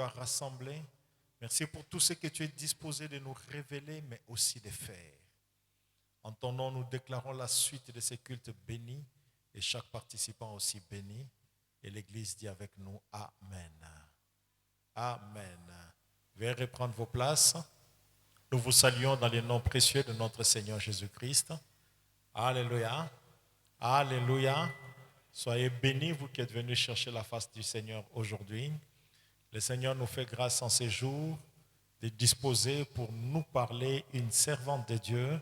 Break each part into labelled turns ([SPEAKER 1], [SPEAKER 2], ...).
[SPEAKER 1] as rassemblés. Merci pour tout ce que tu es disposé de nous révéler, mais aussi de faire. En ton nom, nous déclarons la suite de ces cultes bénis et chaque participant aussi béni. Et l'Église dit avec nous Amen. Amen. Veuillez reprendre vos places. Nous vous saluons dans le nom précieux de notre Seigneur Jésus-Christ. Alléluia. Alléluia. Soyez bénis, vous qui êtes venus chercher la face du Seigneur aujourd'hui. Le Seigneur nous fait grâce en ces jours de disposer pour nous parler une servante de Dieu,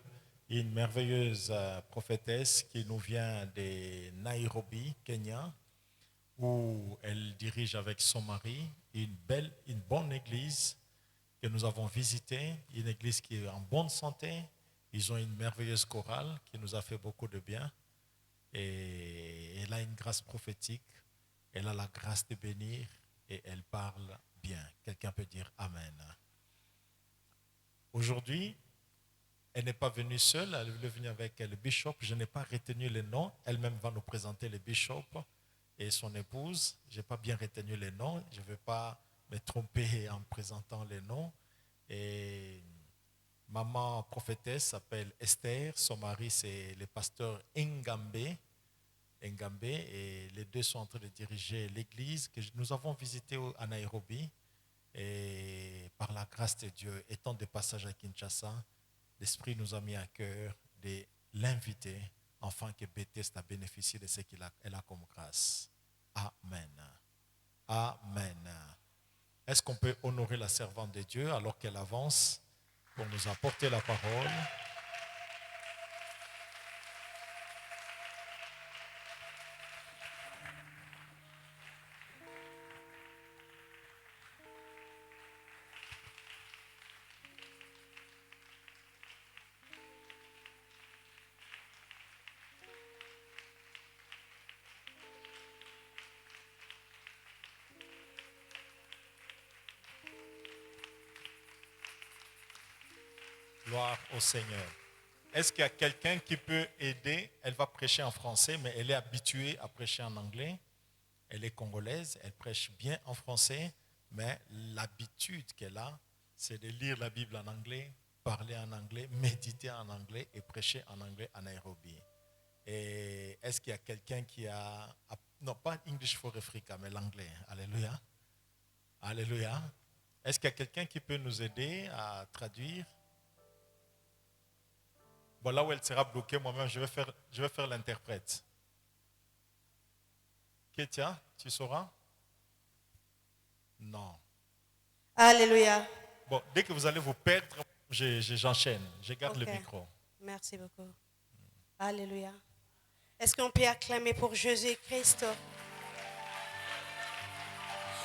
[SPEAKER 1] une merveilleuse prophétesse qui nous vient de Nairobi, Kenya, où elle dirige avec son mari une bonne église que nous avons visitée, une église qui est en bonne santé. Ils ont une merveilleuse chorale qui nous a fait beaucoup de bien. Et elle a une grâce prophétique, elle a la grâce de bénir et elle parle bien. Quelqu'un peut dire Amen. Aujourd'hui, elle n'est pas venue seule, elle est venue avec le bishop. Je n'ai pas retenu le nom. Elle-même va nous présenter le bishop et son épouse. Je n'ai pas bien retenu les noms. Je ne vais pas me tromper en présentant les noms. Et maman prophétesse s'appelle Esther. Son mari, c'est le pasteur Ngambe. Et les deux sont en train de diriger l'église que nous avons visitée à Nairobi. Et par la grâce de Dieu, étant de passage à Kinshasa, l'Esprit nous a mis à cœur de l'inviter afin que Bethesda bénéficie de ce qu'elle a comme grâce. Amen. Amen. Est-ce qu'on peut honorer la servante de Dieu alors qu'elle avance pour nous apporter la parole? Gloire au Seigneur. Est-ce qu'il y a quelqu'un qui peut aider? Elle va prêcher en français, mais elle est habituée à prêcher en anglais. Elle est congolaise, elle prêche bien en français, mais l'habitude qu'elle a, c'est de lire la Bible en anglais, parler en anglais, méditer en anglais et prêcher en anglais à Nairobi. Et est-ce qu'il y a quelqu'un qui a... Non, pas English for Africa, mais l'anglais. Alléluia. Alléluia. Est-ce qu'il y a quelqu'un qui peut nous aider à traduire? Bon, là où elle sera bloquée, moi-même, je vais faire l'interprète. Kétia, tu sauras? Non.
[SPEAKER 2] Alléluia.
[SPEAKER 1] Bon, dès que vous allez vous perdre, j'enchaîne. Je garde le micro.
[SPEAKER 2] Merci beaucoup. Alléluia. Est-ce qu'on peut acclamer pour Jésus-Christ?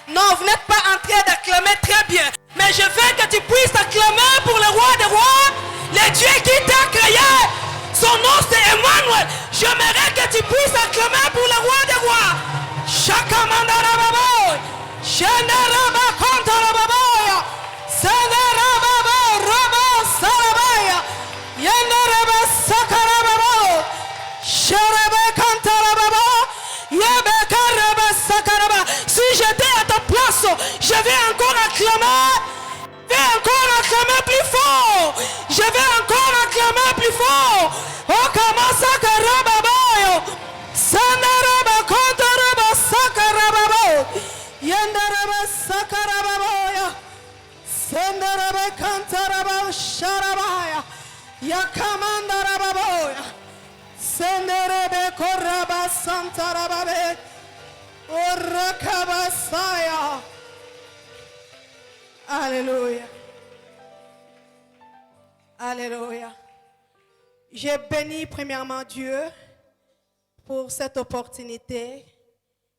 [SPEAKER 2] Non, vous n'êtes pas en train d'acclamer très bien. Mais je veux que tu puisses acclamer pour le roi des rois, le Dieu qui t'a créé. Son nom c'est Emmanuel. J'aimerais que tu puisses acclamer pour le roi des rois. Shakamandarababoy. Shenarabakontarababaya. Sanarababa Sarabaya. Yenaraba Sakarababo. Sharabakantarababa. Yebekaraba Sakaraba. Si j'étais à ta place, je vais encore acclamer. Je vais encore acclamer plus fort. Je vais encore acclamer plus fort. Oh, Kamasa Karababayo. Sanaraba Kontaraba Sakarababo. Yendaraba Sakarababoya. Sandaraba Kantaraba Sharabaya. Yakamandarababoya. Sandaraba Koraba Santarababe. Orakabasaya. Alléluia. Alléluia. Je bénis premièrement Dieu pour cette opportunité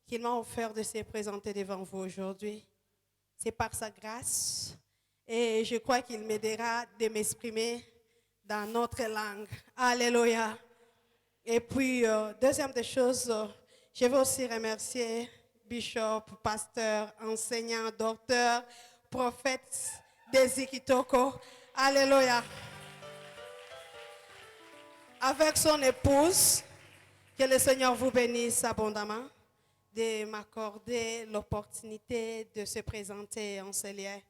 [SPEAKER 2] qu'il m'a offert de se présenter devant vous aujourd'hui. C'est par sa grâce et je crois qu'il m'aidera de m'exprimer dans notre langue. Alléluia. Et puis, deuxième des choses, je veux aussi remercier Bishop, pasteur, enseignant, docteur, prophète Desi Kitoko. Alléluia. Avec son épouse, que le Seigneur vous bénisse abondamment, de m'accorder l'opportunité de se présenter en ce lieu.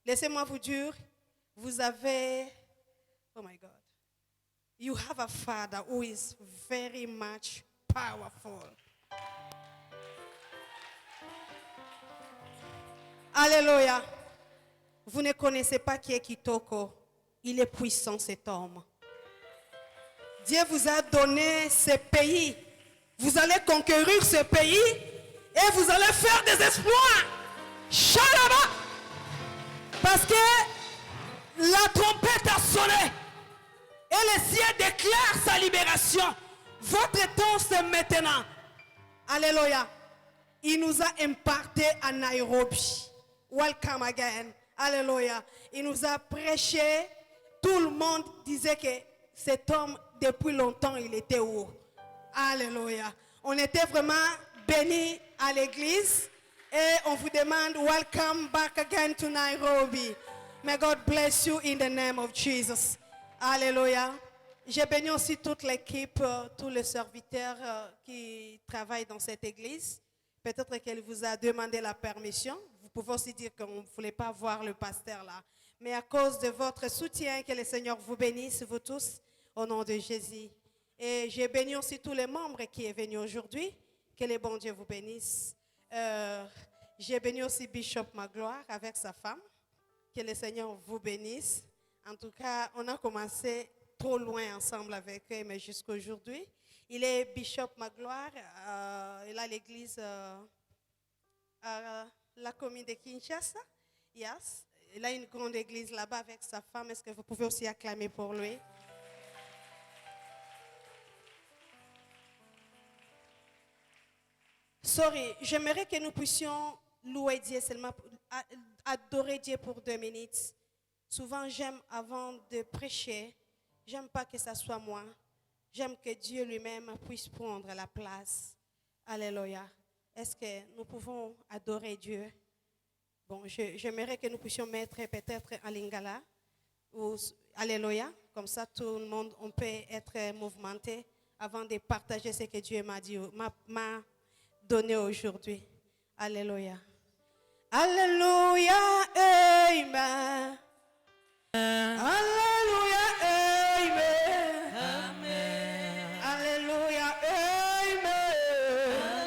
[SPEAKER 2] Laissez-moi vous dire, vous avez, oh my God, you have a father who is very much powerful. Alléluia. Vous ne connaissez pas qui est Kitoko. Il est puissant cet homme. Dieu vous a donné ce pays. Vous allez conquérir ce pays et vous allez faire des exploits. Shalaba. Parce que la trompette a sonné et le ciel déclare sa libération. Votre temps c'est maintenant. Alléluia. Il nous a imparté à Nairobi. Welcome again. Alléluia. Il nous a prêché. Tout le monde disait que cet homme, depuis longtemps, il était où? Alléluia. On était vraiment bénis à l'église. Et on vous demande, welcome back again to Nairobi. May God bless you in the name of Jesus. Alléluia. J'ai béni aussi toute l'équipe, tous les serviteurs qui travaillent dans cette église. Peut-être qu'elle vous a demandé la permission. Vous pouvez aussi dire qu'on ne voulait pas voir le pasteur là. Mais à cause de votre soutien, que le Seigneur vous bénisse, vous tous, au nom de Jésus. Et j'ai béni aussi tous les membres qui sont venus aujourd'hui. Que le bon Dieu vous bénisse. J'ai béni aussi Bishop Magloire avec sa femme. Que le Seigneur vous bénisse. En tout cas, on a commencé trop loin ensemble avec eux, mais jusqu'à aujourd'hui. Il est Bishop Magloire. Il a l'église à la commune de Kinshasa. Yes. Il a une grande église là-bas avec sa femme. Est-ce que vous pouvez aussi acclamer pour lui? J'aimerais que nous puissions louer Dieu seulement, adorer Dieu pour 2 minutes. Souvent, j'aime avant de prêcher, j'aime pas que ça soit moi. J'aime que Dieu lui-même puisse prendre la place. Alléluia. Est-ce que nous pouvons adorer Dieu? Bon, j'aimerais que nous puissions mettre peut-être en lingala ou Alléluia. Comme ça, tout le monde, on peut être mouvementé avant de partager ce que Dieu m'a donné aujourd'hui. Alléluia. Alléluia. Amen. Alléluia. Amen. Amen. Alléluia. Amen.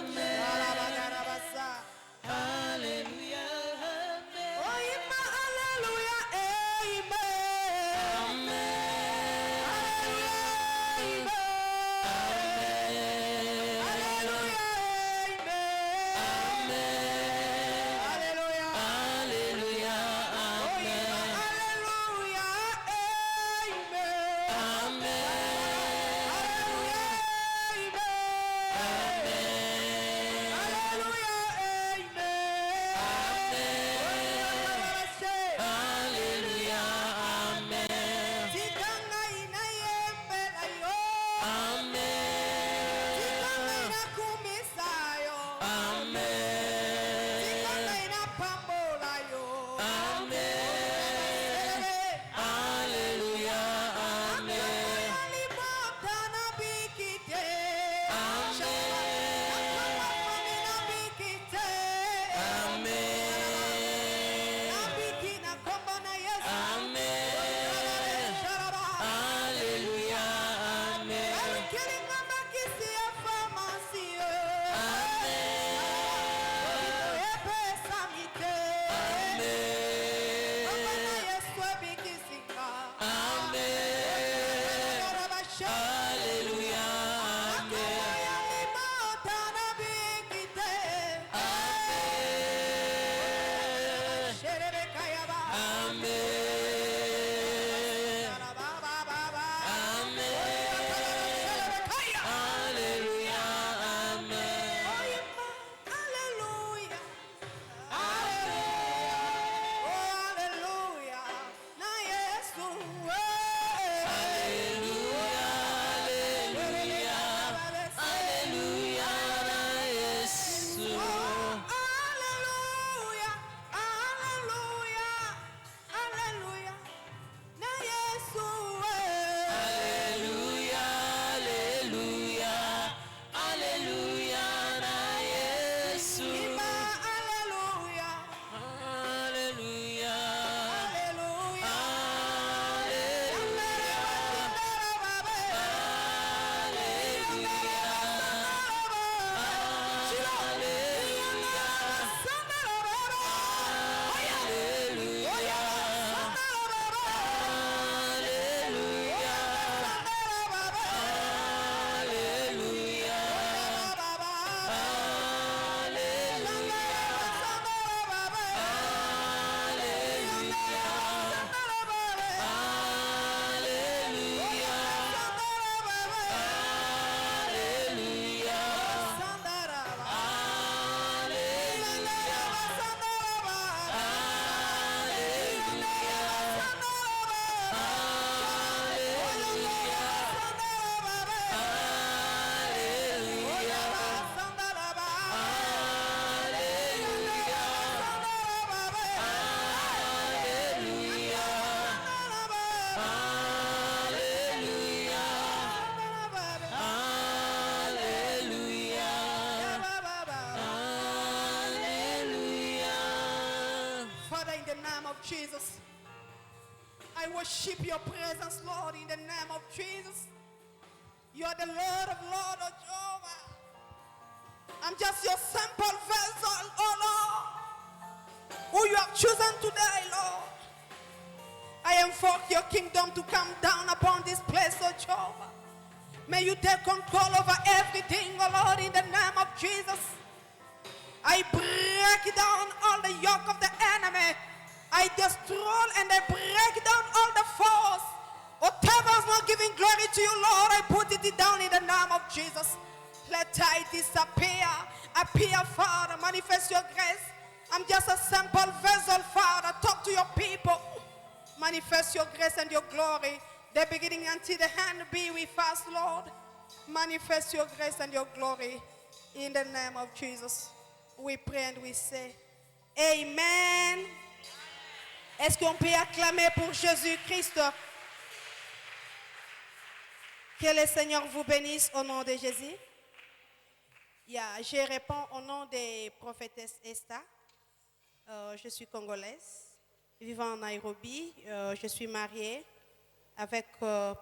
[SPEAKER 2] Amen. Alléluia. Amen. Oh, Alléluia. Amen. Alléluia. Amen. Alléluia. Father, in the name of Jesus. I worship your presence, Lord, in the name of Jesus. You are the Lord of Lords, oh Jehovah. I'm just your simple vessel, oh Lord, who you have chosen today, Lord. I invoke your kingdom to come down upon this place, oh Jehovah. May you take control over everything, oh Lord, in the name of Jesus. I break down all the yoke of the enemy. I destroy and I break down all the force. Whatever is not giving glory to you, Lord, I put it down in the name of Jesus. Let I disappear. Appear, Father. Manifest your grace. I'm just a simple vessel, Father. Talk to your people. Manifest your grace and your glory. The beginning until the end be with us, Lord. Manifest your grace and your glory. In the name of Jesus, we pray and we say, Amen. Est-ce qu'on peut acclamer pour Jésus-Christ? Que le Seigneur vous bénisse au nom de Jésus. Je réponds au nom des prophétesses Esther. Je suis congolaise, vivant en Nairobi. Je suis mariée avec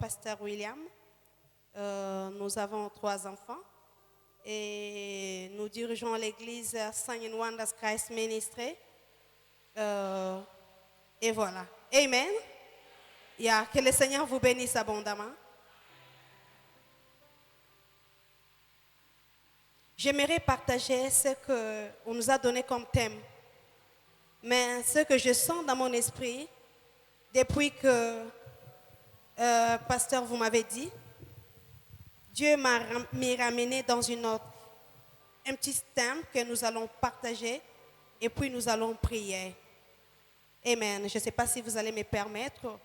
[SPEAKER 2] Pasteur William. Nous avons 3 enfants et nous dirigeons l'église Saint Wonders Christ Ministry. Et voilà. Amen. Que le Seigneur vous bénisse abondamment. J'aimerais partager ce qu'on nous a donné comme thème. Mais ce que je sens dans mon esprit, depuis que pasteur vous m'avez dit, Dieu m'a ramené dans un petit thème que nous allons partager et puis nous allons prier. Amen. Je ne sais pas si vous allez me permettre.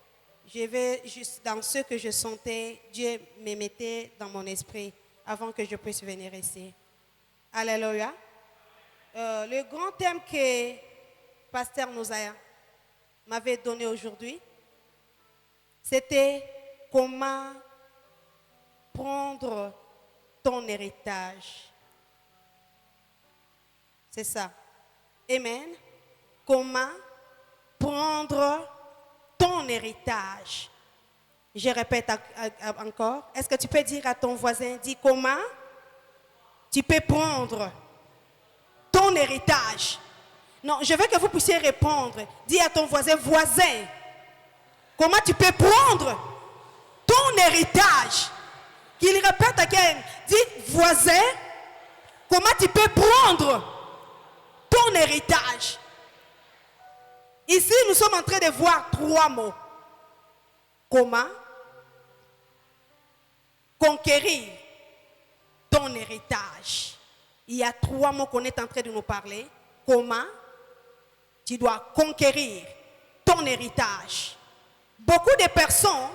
[SPEAKER 2] Je vais juste dans ce que je sentais, Dieu me mettait dans mon esprit avant que je puisse venir ici. Alléluia. Le grand thème que pasteur m'avait donné aujourd'hui, c'était comment prendre ton héritage. C'est ça. Amen. Comment prendre ton héritage. Je répète encore. Est-ce que tu peux dire à ton voisin, dis comment tu peux prendre ton héritage. Non, je veux que vous puissiez répondre. Dis à ton voisin, comment tu peux prendre ton héritage. Qu'il répète again. Dis, voisin, comment tu peux prendre ton héritage. Ici, nous sommes en train de voir 3 mots. Comment conquérir ton héritage. Il y a 3 mots qu'on est en train de nous parler. Comment tu dois conquérir ton héritage. Beaucoup de personnes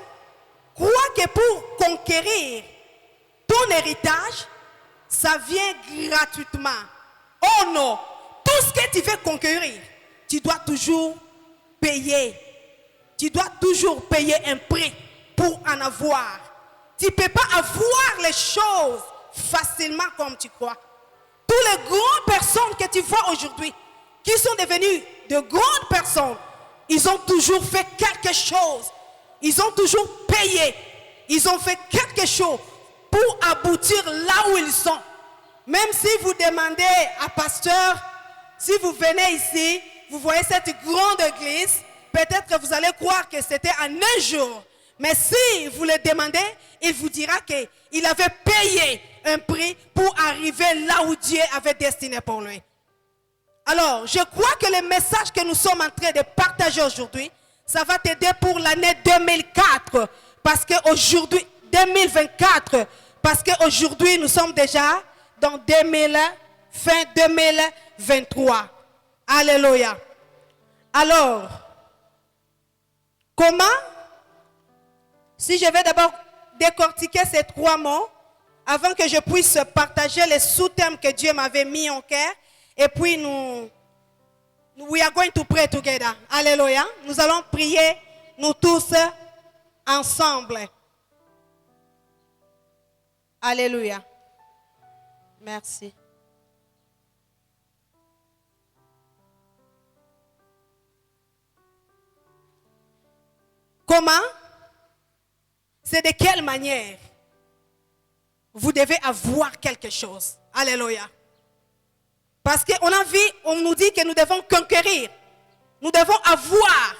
[SPEAKER 2] croient que pour conquérir ton héritage, ça vient gratuitement. Oh non, tout ce que tu veux conquérir, tu dois toujours payer. Tu dois toujours payer un prix pour en avoir. Tu ne peux pas avoir les choses facilement comme tu crois. Toutes les grandes personnes que tu vois aujourd'hui, qui sont devenues de grandes personnes, ils ont toujours fait quelque chose. Ils ont toujours payé. Ils ont fait quelque chose pour aboutir là où ils sont. Même si vous demandez à pasteur, si vous venez ici, vous voyez cette grande église, peut-être que vous allez croire que c'était en un jour. Mais si vous le demandez, il vous dira qu'il avait payé un prix pour arriver là où Dieu avait destiné pour lui. Alors, je crois que le message que nous sommes en train de partager aujourd'hui, ça va t'aider pour l'année 2004. Parce qu'aujourd'hui, 2024, parce qu'aujourd'hui, nous sommes déjà dans fin 2023. Alléluia. Alors, comment? Si je vais d'abord décortiquer ces 3 mots, avant que je puisse partager les sous-thèmes que Dieu m'avait mis en cœur, et puis we are going to pray together. Alléluia. Nous allons prier, nous tous, ensemble. Alléluia. Merci. Comment? C'est de quelle manière vous devez avoir quelque chose. Alléluia. Parce on nous dit que nous devons conquérir. Nous devons avoir.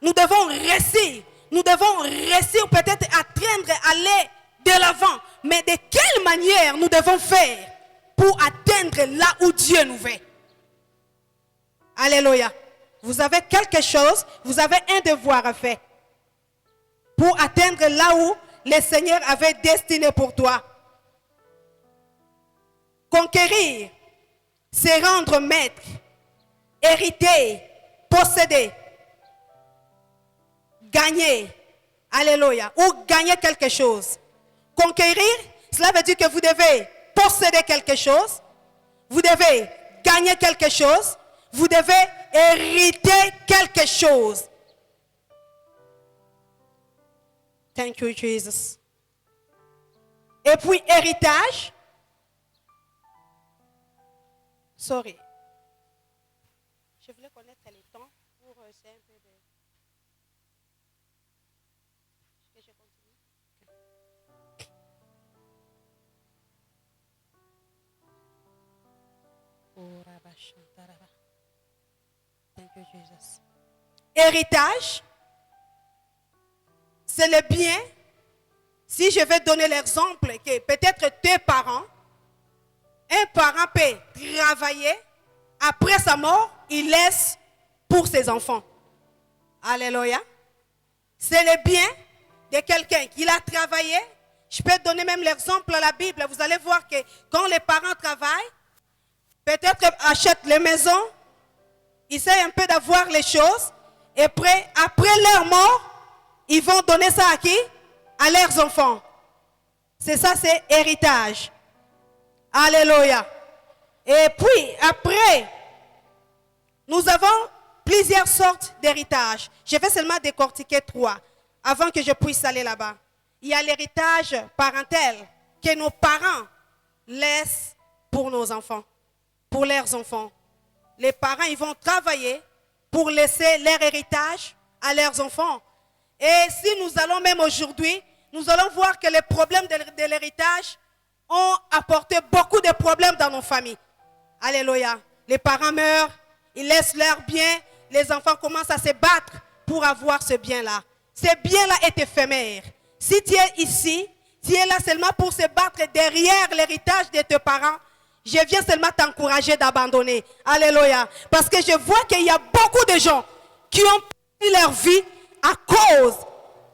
[SPEAKER 2] Nous devons réussir. Nous devons réussir, peut-être atteindre, aller de l'avant. Mais de quelle manière nous devons faire pour atteindre là où Dieu nous veut? Alléluia. Vous avez quelque chose, vous avez un devoir à faire pour atteindre là où le Seigneur avait destiné pour toi. Conquérir, c'est rendre maître, hériter, posséder, gagner. Alléluia. Ou gagner quelque chose. Conquérir, cela veut dire que vous devez posséder quelque chose, vous devez gagner quelque chose, vous devez hériter quelque chose. Thank you, Jesus. Et puis, héritage. Sorry. Je voulais connaître les temps pour c'est un peu de... Est-ce que je continue? Thank you, Jesus. Héritage, c'est le bien. Si je vais donner l'exemple que peut-être tes parents, un parent peut travailler, après sa mort, il laisse pour ses enfants. Alléluia. C'est le bien de quelqu'un qui a travaillé. Je peux donner même l'exemple à la Bible. Vous allez voir que quand les parents travaillent, peut-être achètent les maisons, ils essaient un peu d'avoir les choses, et après leur mort, ils vont donner ça à qui? À leurs enfants. C'est ça, c'est héritage. Alléluia. Et puis, après, nous avons plusieurs sortes d'héritage. Je vais seulement décortiquer 3 avant que je puisse aller là-bas. Il y a l'héritage parental que nos parents laissent pour nos enfants, pour leurs enfants. Les parents, ils vont travailler pour laisser leur héritage à leurs enfants. Et si nous allons même aujourd'hui, nous allons voir que les problèmes de l'héritage ont apporté beaucoup de problèmes dans nos familles. Alléluia. Les parents meurent, ils laissent leurs biens, les enfants commencent à se battre pour avoir ce bien-là. Ce bien-là est éphémère. Si tu es ici, tu es là seulement pour se battre derrière l'héritage de tes parents, je viens seulement t'encourager d'abandonner. Alléluia. Parce que je vois qu'il y a beaucoup de gens qui ont perdu leur vie à cause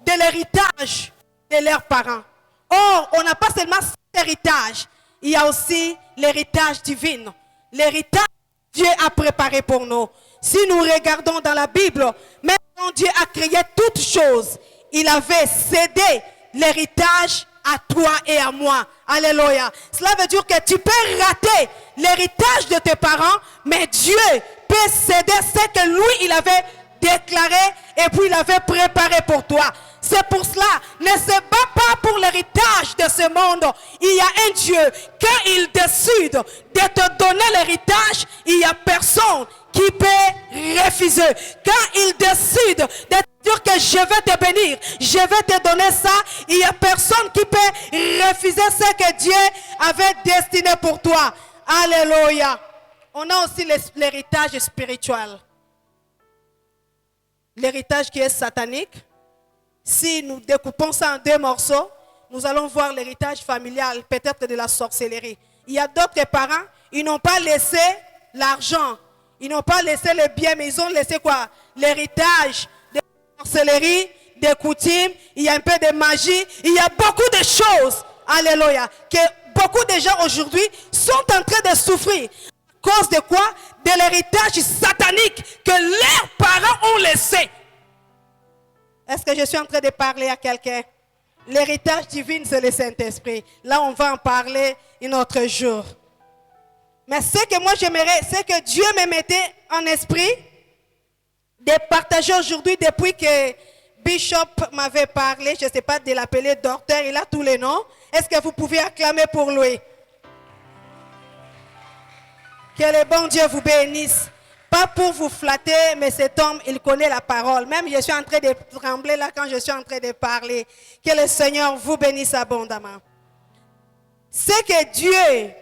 [SPEAKER 2] de l'héritage de leurs parents. Or, on n'a pas seulement cet héritage, il y a aussi l'héritage divin. L'héritage que Dieu a préparé pour nous. Si nous regardons dans la Bible, même quand Dieu a créé toutes choses, il avait cédé l'héritage à toi et à moi. Alléluia. Cela veut dire que tu peux rater l'héritage de tes parents, mais Dieu peut céder ce que lui, il avait déclaré et puis il avait préparé pour toi. C'est pour cela, ne se bat pas pour l'héritage de ce monde. Il y a un Dieu, quand il décide de te donner l'héritage, il n'y a personne qui peut refuser. Quand il décide de te dire que je vais te bénir, je vais te donner ça, il n'y a personne qui peut refuser ce que Dieu avait destiné pour toi. Alléluia. On a aussi l'héritage spirituel. L'héritage qui est satanique. Si nous découpons ça en 2 morceaux, nous allons voir l'héritage familial, peut-être de la sorcellerie. Il y a d'autres parents, ils n'ont pas laissé l'argent, ils n'ont pas laissé les biens, mais ils ont laissé quoi? L'héritage de la sorcellerie, des coutumes, il y a un peu de magie, il y a beaucoup de choses, alléluia, que beaucoup de gens aujourd'hui sont en train de souffrir. À cause de quoi? De l'héritage satanique que leurs parents ont laissé. Est-ce que je suis en train de parler à quelqu'un? L'héritage divin, c'est le Saint-Esprit. Là, on va en parler un autre jour. Mais ce que moi j'aimerais, c'est que Dieu me mettait en esprit de partager aujourd'hui, depuis que Bishop m'avait parlé, je ne sais pas de l'appeler docteur, il a tous les noms. Est-ce que vous pouvez acclamer pour lui? Que le bon Dieu vous bénisse. Pas pour vous flatter, mais cet homme, il connaît la parole. Même je suis en train de trembler là quand je suis en train de parler. Que le Seigneur vous bénisse abondamment. Ce que Dieu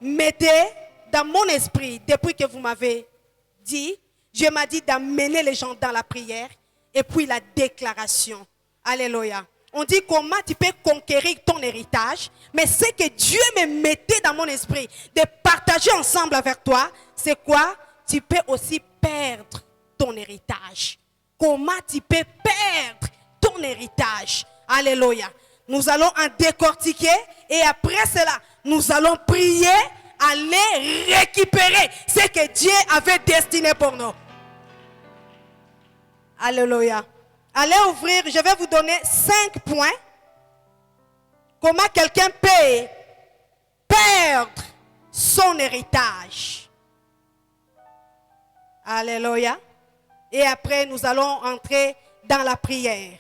[SPEAKER 2] mettait dans mon esprit, depuis que vous m'avez dit, Dieu m'a dit d'amener les gens dans la prière et puis la déclaration. Alléluia. On dit comment tu peux conquérir ton héritage, mais ce que Dieu me mettait dans mon esprit de partager ensemble avec toi, c'est quoi? Tu peux aussi perdre ton héritage. Comment tu peux perdre ton héritage? Alléluia. Nous allons en décortiquer et après cela, nous allons prier, aller récupérer ce que Dieu avait destiné pour nous. Alléluia. Allez ouvrir, je vais vous donner 5 points. Comment quelqu'un peut perdre son héritage. Alléluia. Et après, nous allons entrer dans la prière.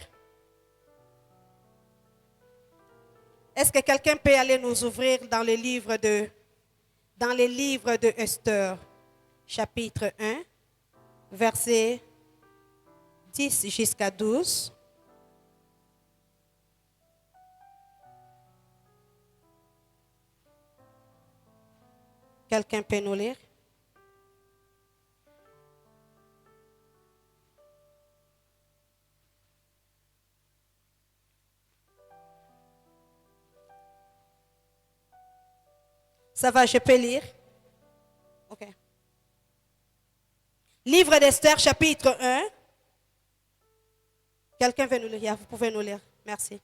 [SPEAKER 2] Est-ce que quelqu'un peut aller nous ouvrir dans les livres de Esther, chapitre 1, verset 10 jusqu'à 12. Quelqu'un peut nous lire? Ça va, je peux lire? Ok. Livre d'Esther, chapitre 1. Quelqu'un veut nous lire? Vous pouvez nous lire. Merci.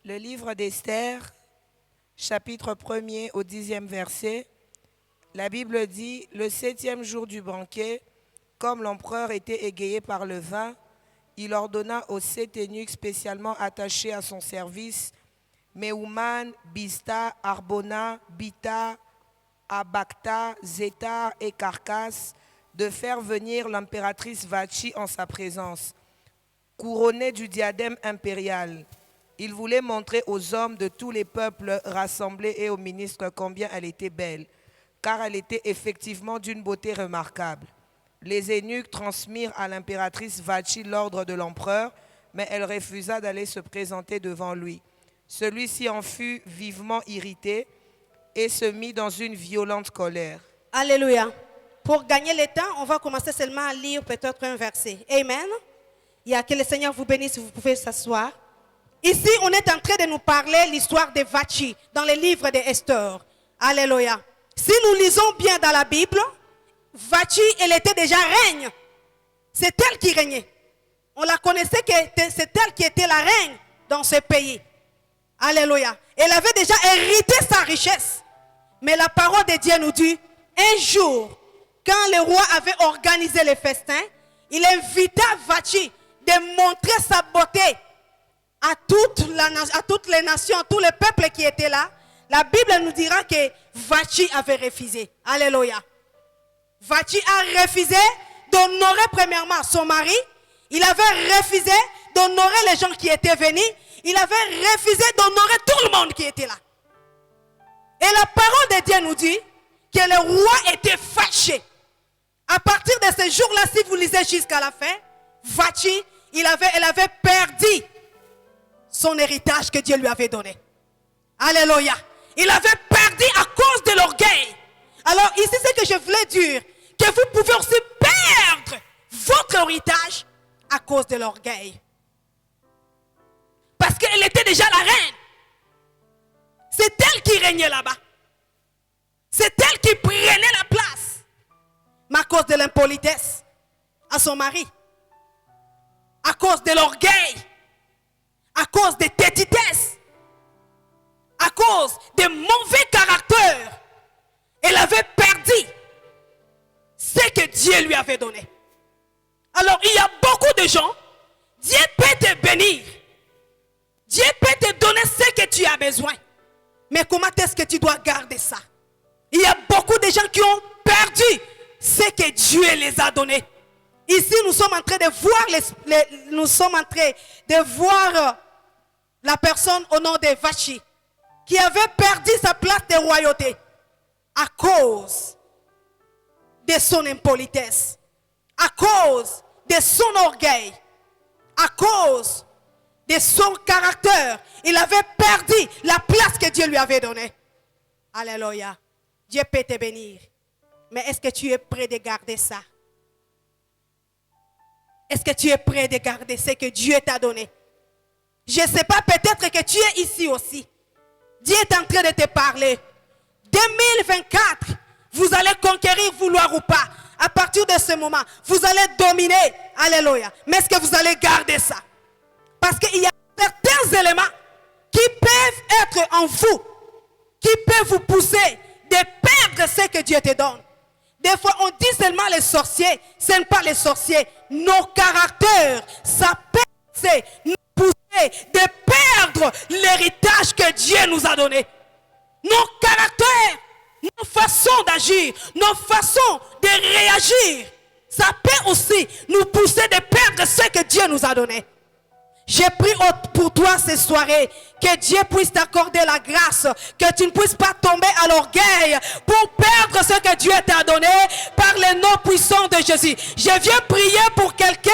[SPEAKER 3] Le livre d'Esther, chapitre 1er au 10e verset. La Bible dit, le 7e jour du banquet, comme l'empereur était égayé par le vin, il ordonna aux 7 eunuques spécialement attachés à son service, Méouman, Bista, Arbona, Bita, Abakta, Zétar et Carcasse, de faire venir l'impératrice Vachi en sa présence, couronnée du diadème impérial. Il voulait montrer aux hommes de tous les peuples rassemblés et aux ministres combien elle était belle, car elle était effectivement d'une beauté remarquable. Les eunuques transmirent à l'impératrice Vachi l'ordre de l'empereur, mais elle refusa d'aller se présenter devant lui. Celui-ci en fut vivement irrité et se mit dans une violente colère.
[SPEAKER 2] Alléluia. Pour gagner le temps, on va commencer seulement à lire peut-être un verset. Amen. Il y a que le Seigneur vous bénisse, vous pouvez s'asseoir. Ici, on est en train de nous parler l'histoire de Vachi dans le livre d'Esther. Alléluia. Si nous lisons bien dans la Bible, Vachi, elle était déjà reine. C'est elle qui régnait. On la connaissait que c'est elle qui était la reine dans ce pays. Alléluia. Elle avait déjà hérité sa richesse. Mais la parole de Dieu nous dit, un jour, quand le roi avait organisé le festin, il invita Vachi de montrer sa beauté à toutes les nations, à tous les peuples qui étaient là. La Bible nous dira que Vachi avait refusé. Alléluia. Vachi a refusé d'honorer premièrement son mari. Il avait refusé d'honorer les gens qui étaient venus. Il avait refusé d'honorer tout le monde qui était là. Et la parole de Dieu nous dit que le roi était fâché. À partir de ce jour-là, si vous lisez jusqu'à la fin, Vachi, elle avait perdu son héritage que Dieu lui avait donné. Alléluia. Il avait perdu à cause de l'orgueil. Alors ici, c'est que je voulais dire que vous pouvez aussi perdre votre héritage à cause de l'orgueil. Parce qu'elle était déjà la reine. C'est elle qui régnait là-bas. C'est elle qui prenait la place. Mais à cause de l'impolitesse à son mari, à cause de l'orgueil, à cause de têtitesse, à cause de mauvais caractère, elle avait perdu ce que Dieu lui avait donné. Alors il y a beaucoup de gens, Dieu peut te bénir, Dieu peut te donner ce que tu as besoin, mais comment est-ce que tu dois garder ça? Il y a beaucoup de gens qui ont perdu ce que Dieu les a donnés. Ici, nous sommes en train de voir, la personne au nom de Vachi qui avait perdu sa place de royauté. à cause de son impolitesse, à cause de son orgueil, à cause de son caractère. Il avait perdu la place que Dieu lui avait donnée. Alléluia. Dieu peut te bénir. Mais est-ce que tu es prêt de garder ça? Est-ce que tu es prêt de garder ce que Dieu t'a donné? Je ne sais pas, peut-être que tu es ici aussi. Dieu est en train de te parler. 2024, vous allez conquérir, vouloir ou pas. À partir de ce moment, vous allez dominer. Alléluia. Mais est-ce que vous allez garder ça? Parce qu'il y a certains éléments qui peuvent être en vous, qui peuvent vous pousser de perdre ce que Dieu te donne. Des fois, on dit seulement les sorciers. Ce n'est pas les sorciers. Nos caractères, ça peut nous pousser de perdre l'héritage que Dieu nous a donné. Nos caractères, nos façons d'agir, nos façons de réagir, ça peut aussi nous pousser de perdre ce que Dieu nous a donné. J'ai pris pour toi cette soirée que Dieu puisse t'accorder la grâce, que tu ne puisses pas tomber à l'orgueil pour perdre ce que Dieu t'a donné par le nom puissant de Jésus. Je viens prier pour quelqu'un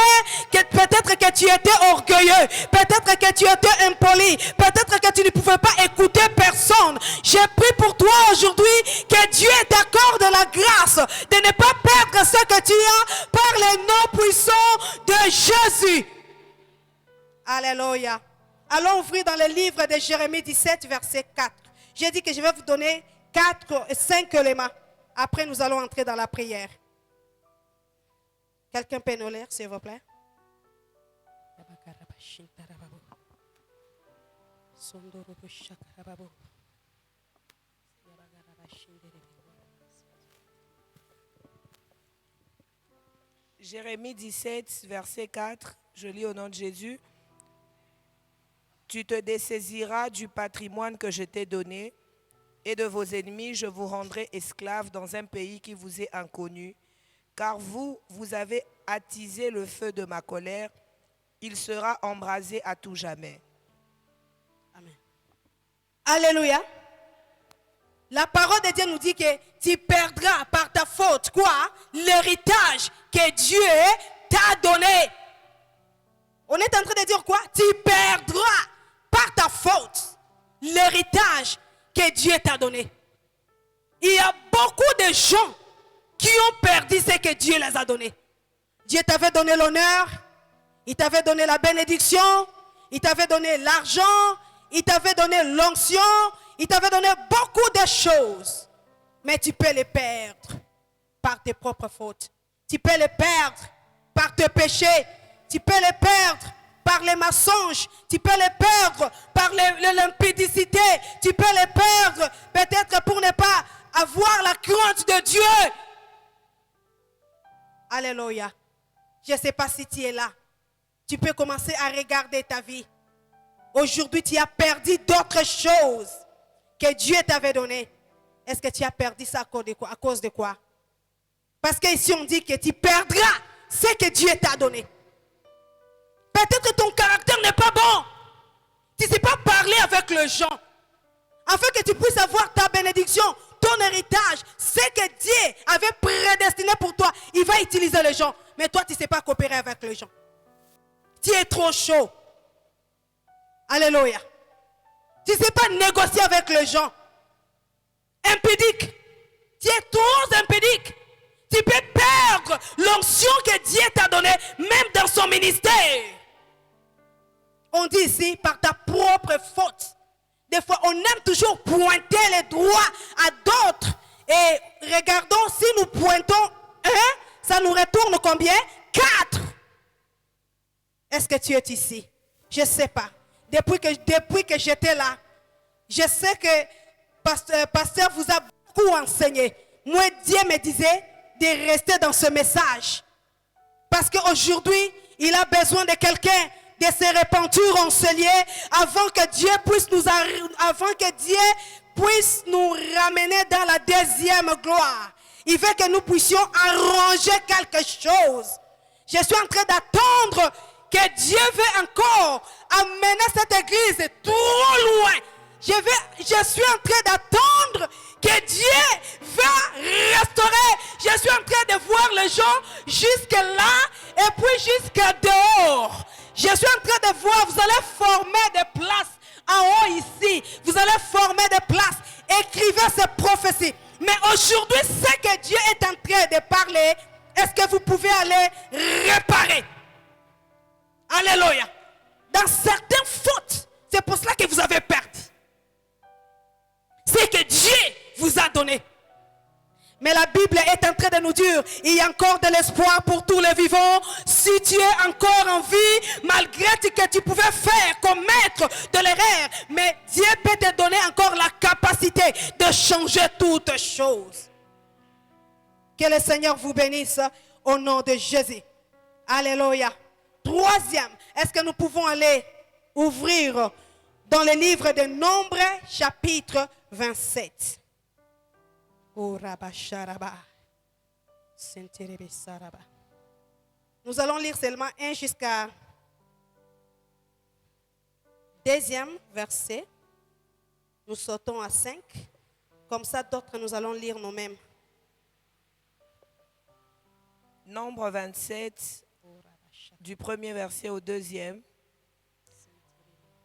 [SPEAKER 2] que peut-être que tu étais orgueilleux, peut-être que tu étais impoli, peut-être que tu ne pouvais pas écouter personne. J'ai pris pour toi aujourd'hui que Dieu t'accorde la grâce de ne pas perdre ce que tu as par le nom puissant de Jésus. Alléluia. Allons ouvrir dans le livre de Jérémie 17, verset 4. J'ai dit que je vais vous donner 5 éléments. Après, nous allons entrer dans la prière. Quelqu'un peut nous lire, s'il vous plaît?
[SPEAKER 3] Jérémie 17, verset 4, je lis au nom de Jésus. Tu te dessaisiras du patrimoine que je t'ai donné, et de vos ennemis je vous rendrai esclaves dans un pays qui vous est inconnu, car vous avez attisé le feu de ma colère, il sera embrasé à tout jamais.
[SPEAKER 2] Amen. Alléluia. La parole de Dieu nous dit que tu perdras par ta faute quoi? L'héritage que Dieu t'a donné. On est en train de dire quoi? Tu perdras par ta faute l'héritage que Dieu t'a donné. Il y a beaucoup de gens qui ont perdu ce que Dieu les a donné. Dieu t'avait donné l'honneur, il t'avait donné la bénédiction, il t'avait donné l'argent, il t'avait donné l'onction, il t'avait donné beaucoup de choses. Mais tu peux les perdre par tes propres fautes. Tu peux les perdre par tes péchés. Tu peux les perdre par les mensonges. Tu peux les perdre par l'impudicité. Tu peux les perdre peut-être pour ne pas avoir la crainte de Dieu. Alléluia. Je ne sais pas si tu es là. Tu peux commencer à regarder ta vie. Aujourd'hui, tu as perdu d'autres choses que Dieu t'avait données. Est-ce que tu as perdu ça à cause de quoi? Parce qu'ici, on dit que tu perdras ce que Dieu t'a donné. Peut-être que ton caractère n'est pas bon. Tu ne sais pas parler avec les gens. Afin que tu puisses avoir ta bénédiction, ton héritage, ce que Dieu avait prédestiné pour toi. Il va utiliser les gens. Mais toi, tu ne sais pas coopérer avec les gens. Tu es trop chaud. Alléluia. Tu ne sais pas négocier avec les gens. Impudique. Tu es trop impudique. Tu peux perdre l'onction que Dieu t'a donnée, même dans son ministère. On dit ici, par ta propre faute. Des fois, on aime toujours pointer les droits à d'autres. Et regardons, si nous pointons un, ça nous retourne combien? 4. Est-ce que tu es ici? Je ne sais pas. Depuis que j'étais là, je sais que pasteur vous a beaucoup enseigné. Moi, Dieu me disait de rester dans ce message. Parce qu'aujourd'hui, il a besoin de quelqu'un de se repentir en ce lieu avant que Dieu puisse nous ramener dans la deuxième gloire. Il veut que nous puissions arranger quelque chose. Je suis en train d'attendre que Dieu veut encore amener cette église trop loin Je suis en train d'attendre que Dieu va restaurer. Je suis en train de voir les gens jusque là et puis jusqu'à dehors. Je suis en train de voir, vous allez former des places en haut ici. Vous allez former des places. Écrivez ces prophéties. Mais aujourd'hui, ce que Dieu est en train de parler, est-ce que vous pouvez aller réparer? Alléluia. Dans certaines fautes, c'est pour cela que vous avez perdu. C'est que Dieu vous a donné. Mais la Bible est en train de nous dire, il y a encore de l'espoir pour tous les vivants. Si tu es encore en vie, malgré ce que tu pouvais faire, commettre de l'erreur, mais Dieu peut te donner encore la capacité de changer toutes choses. Que le Seigneur vous bénisse au nom de Jésus. Alléluia. Troisième, est-ce que nous pouvons aller ouvrir dans le livre de Nombres, chapitre 27. Nous allons lire seulement 1 jusqu'à 2e verset. Nous sautons à 5. Comme ça, d'autres, nous allons lire nous-mêmes.
[SPEAKER 3] Nombre 27, du premier verset au 2e.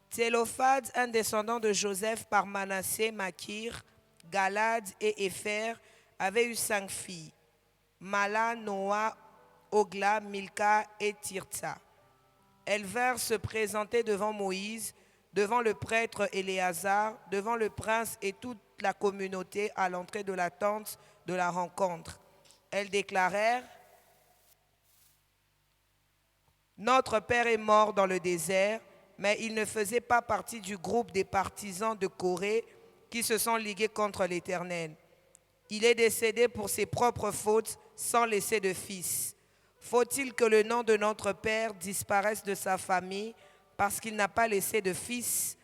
[SPEAKER 3] Thélophade, un descendant de Joseph par Manassé, Makir, Galad et Épher, avait eu 5 filles, Mala, Noa, Ogla, Milka et Tirtsa. Elles vinrent se présenter devant Moïse, devant le prêtre Éléazar, devant le prince et toute la communauté à l'entrée de la tente de la rencontre. Elles déclarèrent: Notre père est mort dans le désert, mais il ne faisait pas partie du groupe des partisans de Corée qui se sont ligués contre l'Éternel. Il est décédé pour ses propres fautes sans laisser de fils. Faut-il que le nom de notre père disparaisse de sa famille parce qu'il n'a pas laissé de fils?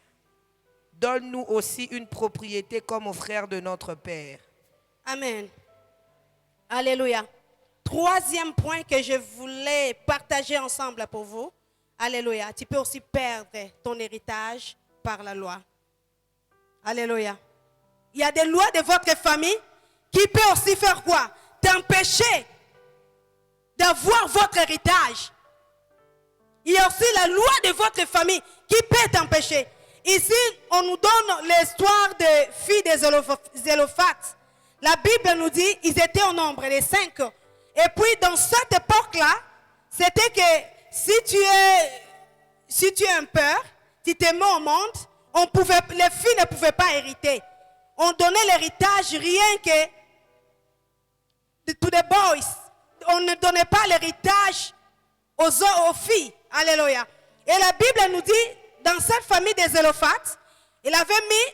[SPEAKER 3] Donne-nous aussi une propriété comme aux frères de notre père.
[SPEAKER 2] Amen. Alléluia. Troisième point que je voulais partager ensemble pour vous. Alléluia. Tu peux aussi perdre ton héritage par la loi. Alléluia. Il y a des lois de votre famille qui peuvent aussi faire quoi? T'empêcher d'avoir votre héritage. Il y a aussi la loi de votre famille qui peut t'empêcher. Ici, on nous donne l'histoire des filles des Zélophates. La Bible nous dit qu'ils étaient au nombre de 5. Et puis, dans cette époque-là, c'était que si tu es un père, tu te mets au monde, les filles ne pouvaient pas hériter. On donnait l'héritage rien que to the boys. On ne donnait pas l'héritage aux filles. Alléluia. Et la Bible nous dit, dans cette famille des Zélophates, il avait mis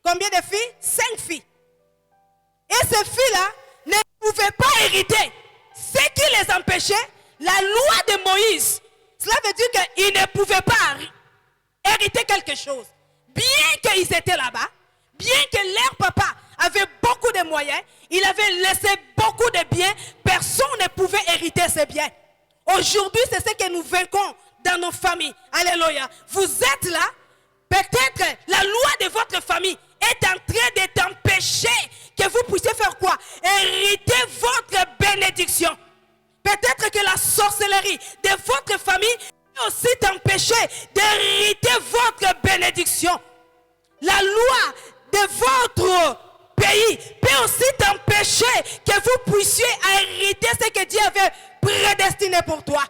[SPEAKER 2] combien de filles? 5 filles. Et ces filles-là ne pouvaient pas hériter. Ce qui les empêchait, la loi de Moïse, cela veut dire qu'ils ne pouvaient pas hériter quelque chose. Bien qu'ils étaient là-bas, bien que leur papa avait beaucoup de moyens, il avait laissé beaucoup de biens, personne ne pouvait hériter ces biens. Aujourd'hui, c'est ce que nous vainquons dans nos familles. Alléluia. Vous êtes là, peut-être la loi de votre famille est en train de t'empêcher que vous puissiez faire quoi? Hériter votre bénédiction. Peut-être que la sorcellerie de votre famille peut aussi t'empêcher d'hériter votre bénédiction. La loi de votre pays peut aussi t'empêcher que vous puissiez hériter ce que Dieu avait prédestiné pour toi.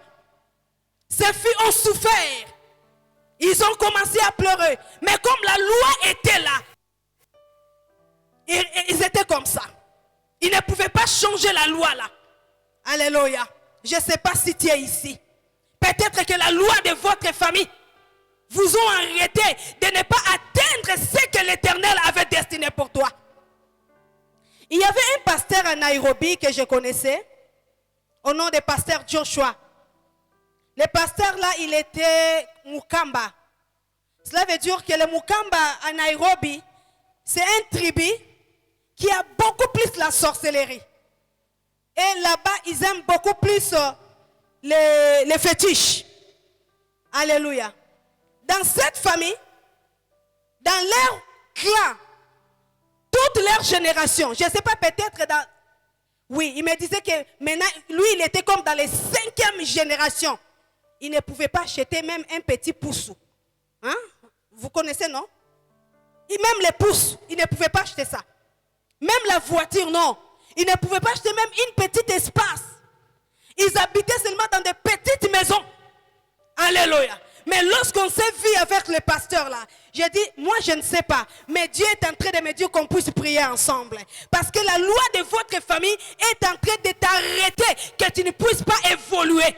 [SPEAKER 2] Ces filles ont souffert. Ils ont commencé à pleurer. Mais comme la loi était là, ils étaient comme ça. Ils ne pouvaient pas changer la loi là. Alléluia. Je ne sais pas si tu es ici. Peut-être que la loi de votre famille vous ont arrêté de ne pas atteindre ce que l'Éternel avait destiné pour toi. Il y avait un pasteur à Nairobi que je connaissais, au nom de pasteur Joshua. Le pasteur là, il était Mukamba. Cela veut dire que le Mukamba à Nairobi, c'est un tribu qui a beaucoup plus la sorcellerie. Et là-bas, ils aiment beaucoup plus les fétiches. Alléluia. Dans cette famille, dans leur clans, toute leur génération. Je ne sais pas, peut-être dans... Oui, il me disait que maintenant, lui, il était comme dans les 5e génération. Il ne pouvait pas acheter même un petit pouce. Hein? Vous connaissez, non? Et même les pouces, il ne pouvait pas acheter ça. Même la voiture, non. Il ne pouvait pas acheter même une petite espace. Ils habitaient seulement dans des petites maisons. Alléluia. Mais lorsqu'on s'est vu avec le pasteur là, j'ai dit, moi je ne sais pas, mais Dieu est en train de me dire qu'on puisse prier ensemble. Parce que la loi de votre famille est en train de t'arrêter, que tu ne puisses pas évoluer.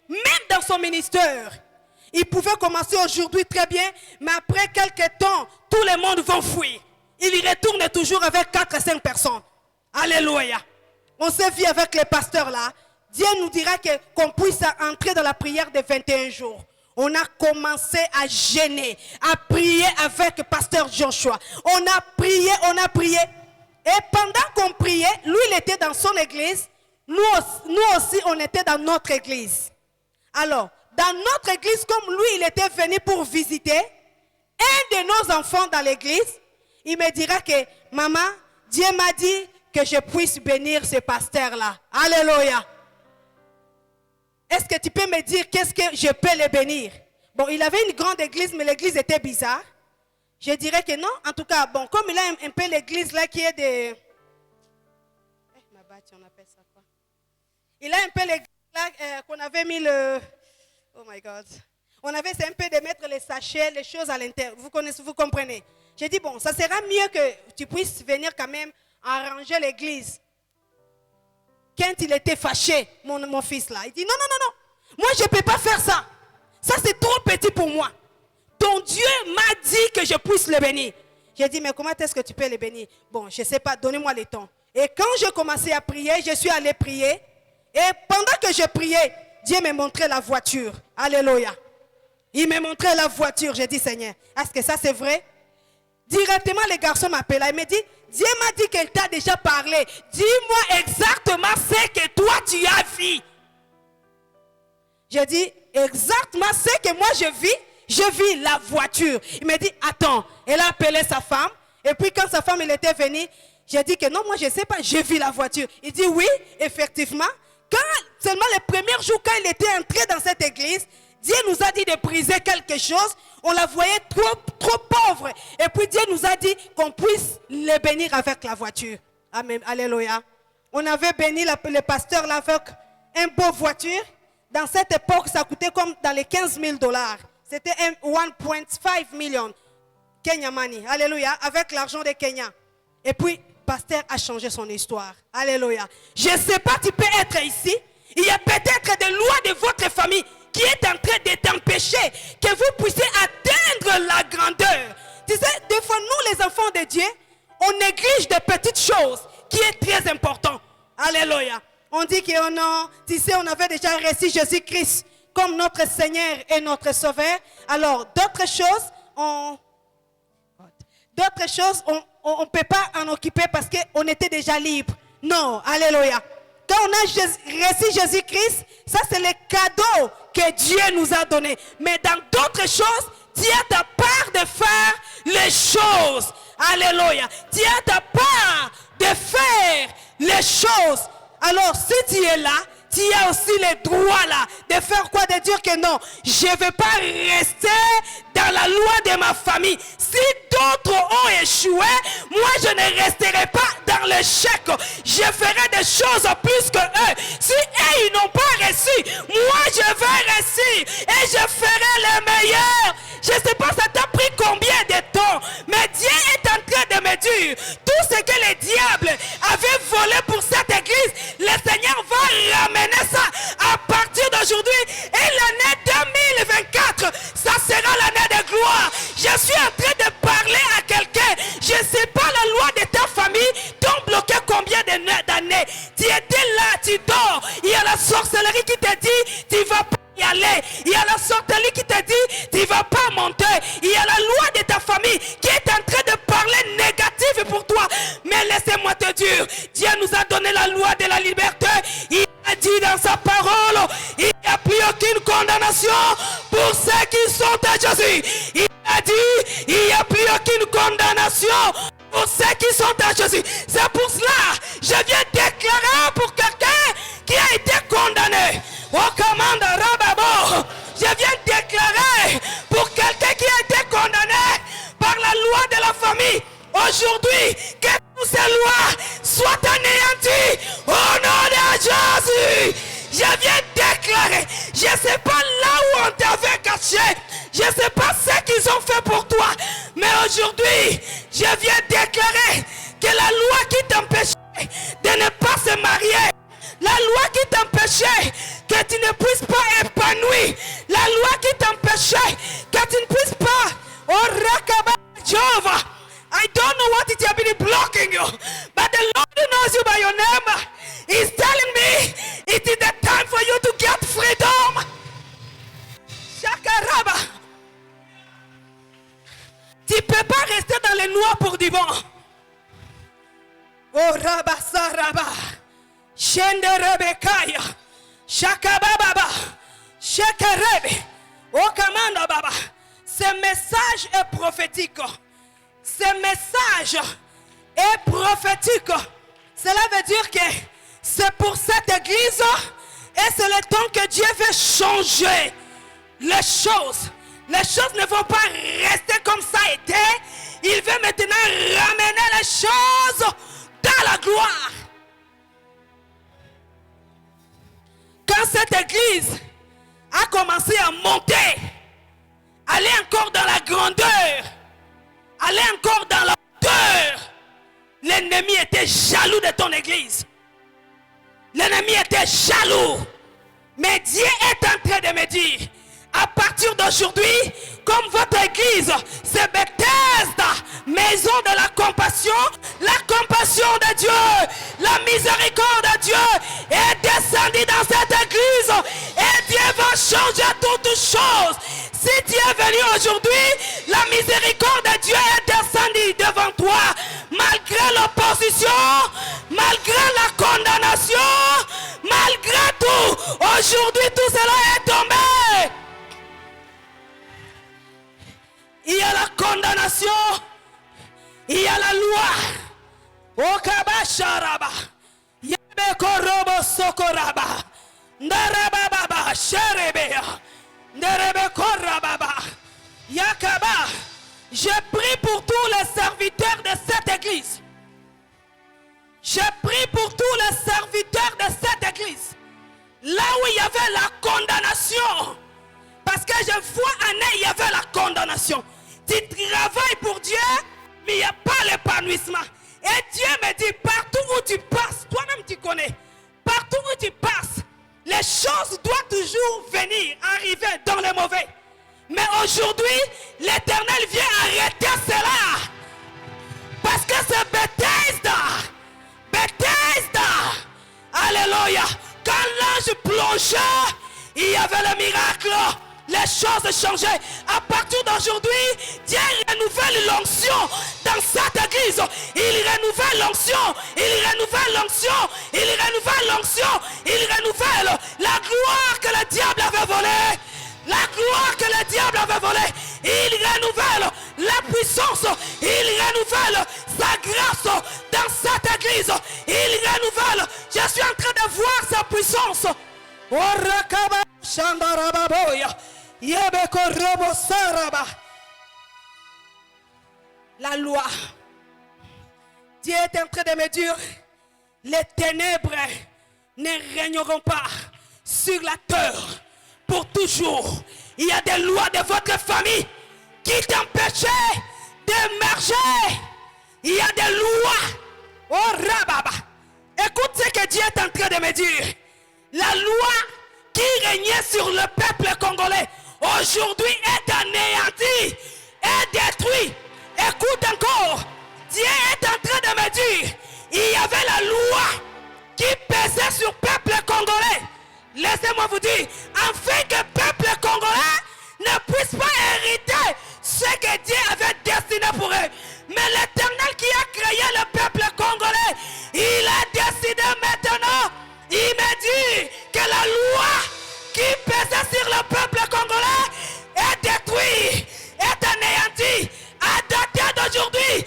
[SPEAKER 2] Même dans son ministère. Il pouvait commencer aujourd'hui très bien, mais après quelques temps, tout le monde va fuir. Il y retourne toujours avec 4 à 5 personnes. Alléluia. On s'est vu avec les pasteurs là. Dieu nous dira qu'on puisse entrer dans la prière de 21 jours. On a commencé à jeûner, à prier avec pasteur Joshua. On a prié. Et pendant qu'on priait, lui il était dans son église. Nous aussi on était dans notre église. Alors, dans notre église, comme lui il était venu pour visiter, un de nos enfants dans l'église, il me dira que, maman, Dieu m'a dit que je puisse bénir ce pasteur-là. Alléluia. Est-ce que tu peux me dire qu'est-ce que je peux le bénir? Bon, il avait une grande église, mais l'église était bizarre. Je dirais que non. En tout cas, bon, comme il a un peu l'église là qui est de... on appelle ça quoi? Il a un peu l'église là qu'on avait mis le... Oh my God. On avait c'est un peu de mettre les sachets, les choses à l'intérieur. Vous connaissez, vous comprenez? J'ai dit, bon, ça sera mieux que tu puisses venir quand même arranger l'église. Quand il était fâché, mon fils là, il dit, non, moi je ne peux pas faire ça. Ça c'est trop petit pour moi. Ton Dieu m'a dit que je puisse le bénir. J'ai dit, mais comment est-ce que tu peux le bénir? Bon, je ne sais pas, donnez-moi le temps. Et quand j'ai commencé à prier, je suis allé prier. Et pendant que je priais, Dieu m'a montré la voiture. Alléluia. Il m'a montré la voiture. J'ai dit, Seigneur, est-ce que ça c'est vrai? Directement, les garçons m'appellent. Il me dit, Dieu m'a dit qu'elle t'a déjà parlé. Dis-moi exactement ce que toi tu as vu. J'ai dit, exactement ce que moi je vis la voiture. Il me dit, attends. Elle a appelé sa femme. Et puis quand sa femme elle était venue, j'ai dit que non, moi je ne sais pas, j'ai vu la voiture. Il dit, oui, effectivement. Seulement les premiers jours, quand il était entré dans cette église, Dieu nous a dit de briser quelque chose. On la voyait trop pauvre. Et puis Dieu nous a dit qu'on puisse le bénir avec la voiture. Amen. Alléluia. On avait béni le pasteur là avec une beau voiture. Dans cette époque, ça coûtait comme dans les $15,000. C'était 1.5 million Kenya money. Alléluia. Avec l'argent de Kenya. Et puis, le pasteur a changé son histoire. Alléluia. Je ne sais pas, tu peux être ici. Il y a peut-être des lois de votre famille qui est en train de t'empêcher que vous puissiez atteindre la grandeur. Tu sais, des fois, nous, les enfants de Dieu, on néglige des petites choses qui est très important. Alléluia. On dit qu'on a, tu sais, on avait déjà reçu Jésus-Christ comme notre Seigneur et notre Sauveur. Alors, d'autres choses, on ne peut pas en occuper parce qu'on était déjà libre. Non, alléluia. Quand on a reçu Jésus-Christ, ça c'est le cadeau que Dieu nous a donné. Mais dans d'autres choses, Dieu a ta part de faire les choses. Alléluia. Dieu a ta part de faire les choses. Alors si tu es là, tu as aussi le droit là de faire quoi? De dire que non, je ne vais pas rester dans la loi de ma famille. Si d'autres ont échoué, moi je ne resterai pas dans l'échec. Je ferai des choses plus que eux. Si eux ils n'ont pas reçu, moi je vais réussir et je ferai le meilleur. Je ne sais pas ça t'a pris combien de temps, mais Dieu est en train de me dire tout ce que le diable avait volé pour cette église, le Seigneur va ramener ça à partir d'aujourd'hui. Et l'année 2024, ça sera l'année de gloire. Je suis en train de parler à quelqu'un. Je ne sais pas la loi de ta famille t'ont bloqué combien d'années. Tu étais là, tu dors. Il y a la sorcellerie qui te dit tu ne vas pas y aller. Il y a la sorcellerie qui te dit tu ne vas pas monter. Il y a la loi de ta famille qui est en train de parler négatif pour toi. Mais laissez-moi te dire, Dieu nous a donné la loi de la liberté. Il a dit dans sa parole, il n'y a plus aucune condamnation pour ceux qui sont à Jésus. Il a dit, il n'y a plus aucune condamnation
[SPEAKER 3] condamnation pour ceux qui sont en Jésus. C'est pour cela, je viens déclarer pour quelqu'un qui a été condamné. Au commande Rababo, je viens déclarer pour quelqu'un qui a été condamné par la loi de la famille. Aujourd'hui, que toutes ces lois soient anéanties au nom de Jésus. Je viens déclarer, je ne sais pas là où on t'avait caché, je ne sais pas ce qu'ils ont fait pour toi, mais aujourd'hui, je viens déclarer que la loi qui t'empêchait de ne pas se marier, la loi qui t'empêchait que tu ne puisses pas épanouir, la loi qui t'empêchait que tu ne puisses pas, oh Rakaba Jehovah, I don't know what it has been blocking you, but the Lord who knows you by your name is telling me it is the time for you to get freedom. Shakaraba. Tu ne peux pas rester dans les noirs pour du bon. Oh Rabasaraba. Shende Rebekaya. Shakababa. Shakarebe. Oh Kamanda Baba. Ce message est prophétique. Ce message est prophétique. Cela veut dire que c'est pour cette église et c'est le temps que Dieu veut changer les choses. Les choses ne vont pas rester comme ça était. Il veut maintenant ramener les choses dans la gloire. Quand cette église a commencé à monter, aller encore dans la grandeur, aller encore dans la hauteur, l'ennemi était jaloux de ton église. L'ennemi était jaloux. Mais Dieu est en train de me dire, à partir d'aujourd'hui, comme votre église, c'est Bethesda, maison de la compassion de Dieu, la miséricorde de Dieu est descendue dans cette église et Dieu va changer toutes choses. Si tu es venu aujourd'hui, la miséricorde de Dieu est descendue devant toi, malgré l'opposition, malgré la condamnation, malgré tout. Aujourd'hui, tout cela est tombé. Il y a la condamnation, il y a la loi. Okabasharaba, Yabekorobo Sokoraba, Ndarababa, Sherebea, Nerebekorababa, Yakaba. Je prie pour tous les serviteurs de cette église. Je prie pour tous les serviteurs de cette église. Là où il y avait la condamnation, parce que je vois en eux, il y avait la condamnation. Tu travailles pour Dieu, mais il n'y a pas l'épanouissement. Et Dieu me dit, partout où tu passes, toi-même tu connais, partout où tu passes, les choses doivent toujours venir, arriver dans le mauvais. Mais aujourd'hui, l'Éternel vient arrêter cela. Parce que c'est Bethesda. Bethesda. Alléluia. Quand l'ange plongeait, il y avait le miracle. Les choses changeaient. À partir d'aujourd'hui, Dieu renouvelle l'onction dans cette église. Il renouvelle l'onction. Il renouvelle l'onction. Il renouvelle l'onction. Il renouvelle la gloire que le diable avait volée. La gloire que le diable avait volée. Il renouvelle la puissance. Il renouvelle sa grâce dans cette église. Il renouvelle. Je suis en train de voir sa puissance. La loi. Dieu est en train de me dire, les ténèbres ne régneront pas sur la terre pour toujours. Il y a des lois de votre famille qui t'empêchaient d'émerger. Il y a des lois. Oh Rababa. Écoute ce que Dieu est en train de me dire. La loi qui régnait sur le peuple congolais aujourd'hui est anéantie, est détruite. Écoute encore. Dieu est en train de me dire, il y avait la loi qui pesait sur le peuple congolais. Laissez-moi vous dire, afin que le peuple congolais ne puisse pas hériter ce que Dieu avait destiné pour eux. Mais l'Éternel qui a créé le peuple congolais, il a décidé maintenant, il me dit que la loi qui pesait sur le peuple congolais est détruite, est anéantie. À dater d'aujourd'hui,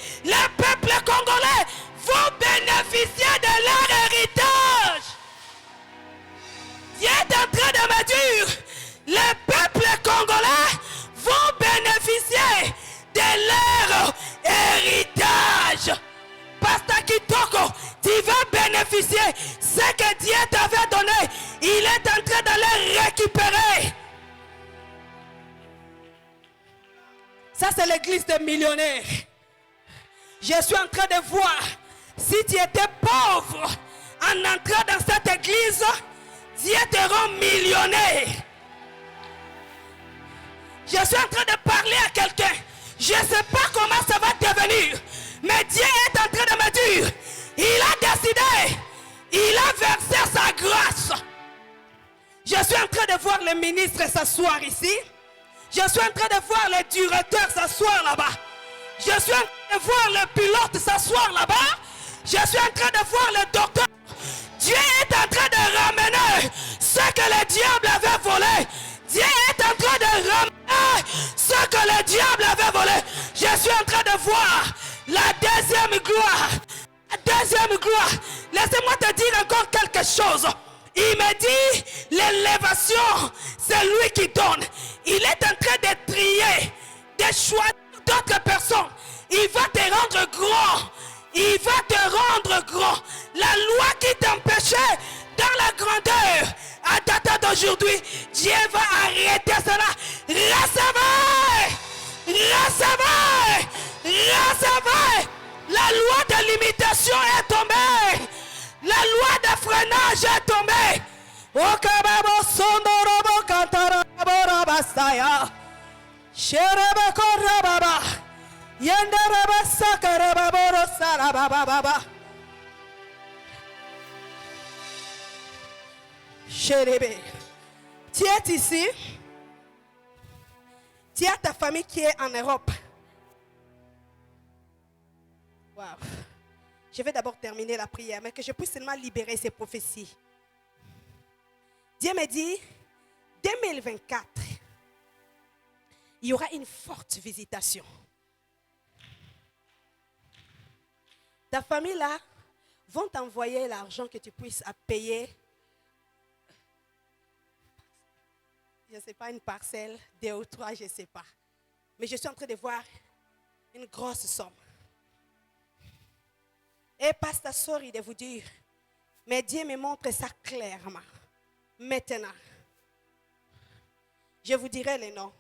[SPEAKER 3] C'est leur héritage. Pasteur Kitoko, tu vas bénéficier. Ce que Dieu t'avait donné, il est en train de le récupérer. Ça, c'est l'église des millionnaires. Je suis en train de voir, si tu étais pauvre, en entrant dans cette église, Dieu te rend millionnaire. Je suis en train de parler à quelqu'un. Je ne sais pas comment ça va devenir. Mais Dieu est en train de me dire, il a décidé, il a versé sa grâce. Je suis en train de voir le ministre s'asseoir ici. Je suis en train de voir le directeur s'asseoir là-bas. Je suis en train de voir le pilote s'asseoir là-bas. Je suis en train de voir le docteur. Dieu est en train de ramener ce que le diable avait volé. Dieu est en train de ramener ce que le diable avait volé. Je suis en train de voir la deuxième gloire. La deuxième gloire. Laissez-moi te dire encore quelque chose. Il me dit, l'élévation, c'est lui qui donne. Il est en train de trier, de choisir d'autres personnes. Il va te rendre grand. Il va te rendre grand. La loi qui t'empêchait dans la grandeur, à date d'aujourd'hui, Dieu va arrêter cela. Recevez! Recevez! Recevez! La loi de limitation est tombée. La loi de freinage est tombée. Okababo sondorobo kantarabora basaya. Sherebeko rababa. Yendereba sakarababoro sarabababa. Sherebe. Tu es ici. Tu as ta famille qui est en Europe. Wow. Je vais d'abord terminer la prière, mais que je puisse seulement libérer ces prophéties. Dieu me dit, 2024, il y aura une forte visitation. Ta famille là vont t'envoyer l'argent que tu puisses payer, je ne sais pas, une parcelle, 2 ou 3, je ne sais pas. Mais je suis en train de voir une grosse somme. Et pasteur, sorry de vous dire, mais Dieu me montre ça clairement. Maintenant, je vous dirai les noms,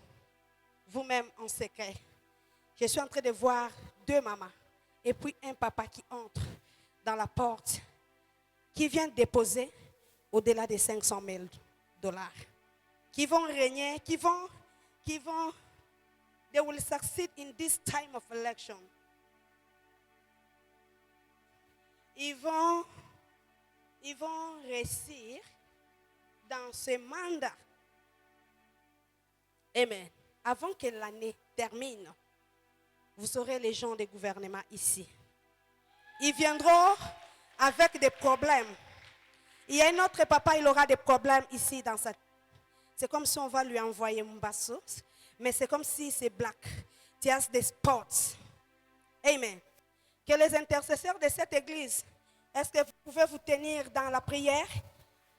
[SPEAKER 3] vous-même en secret. Je suis en train de voir 2 mamans et puis un papa qui entre dans la porte, qui vient déposer au-delà de 500 000 $, qui vont régner, qui vont, they will succeed in this time of election. Ils vont réussir dans ce mandat. Amen. Avant que l'année termine, vous aurez les gens des gouvernements ici. Ils viendront avec des problèmes. Il y a un autre papa, il aura des problèmes ici dans sa... C'est comme si on va lui envoyer Mbasso, mais c'est comme si c'est black. Tu as des spots. Amen. Que les intercesseurs de cette église, est-ce que vous pouvez vous tenir dans la prière,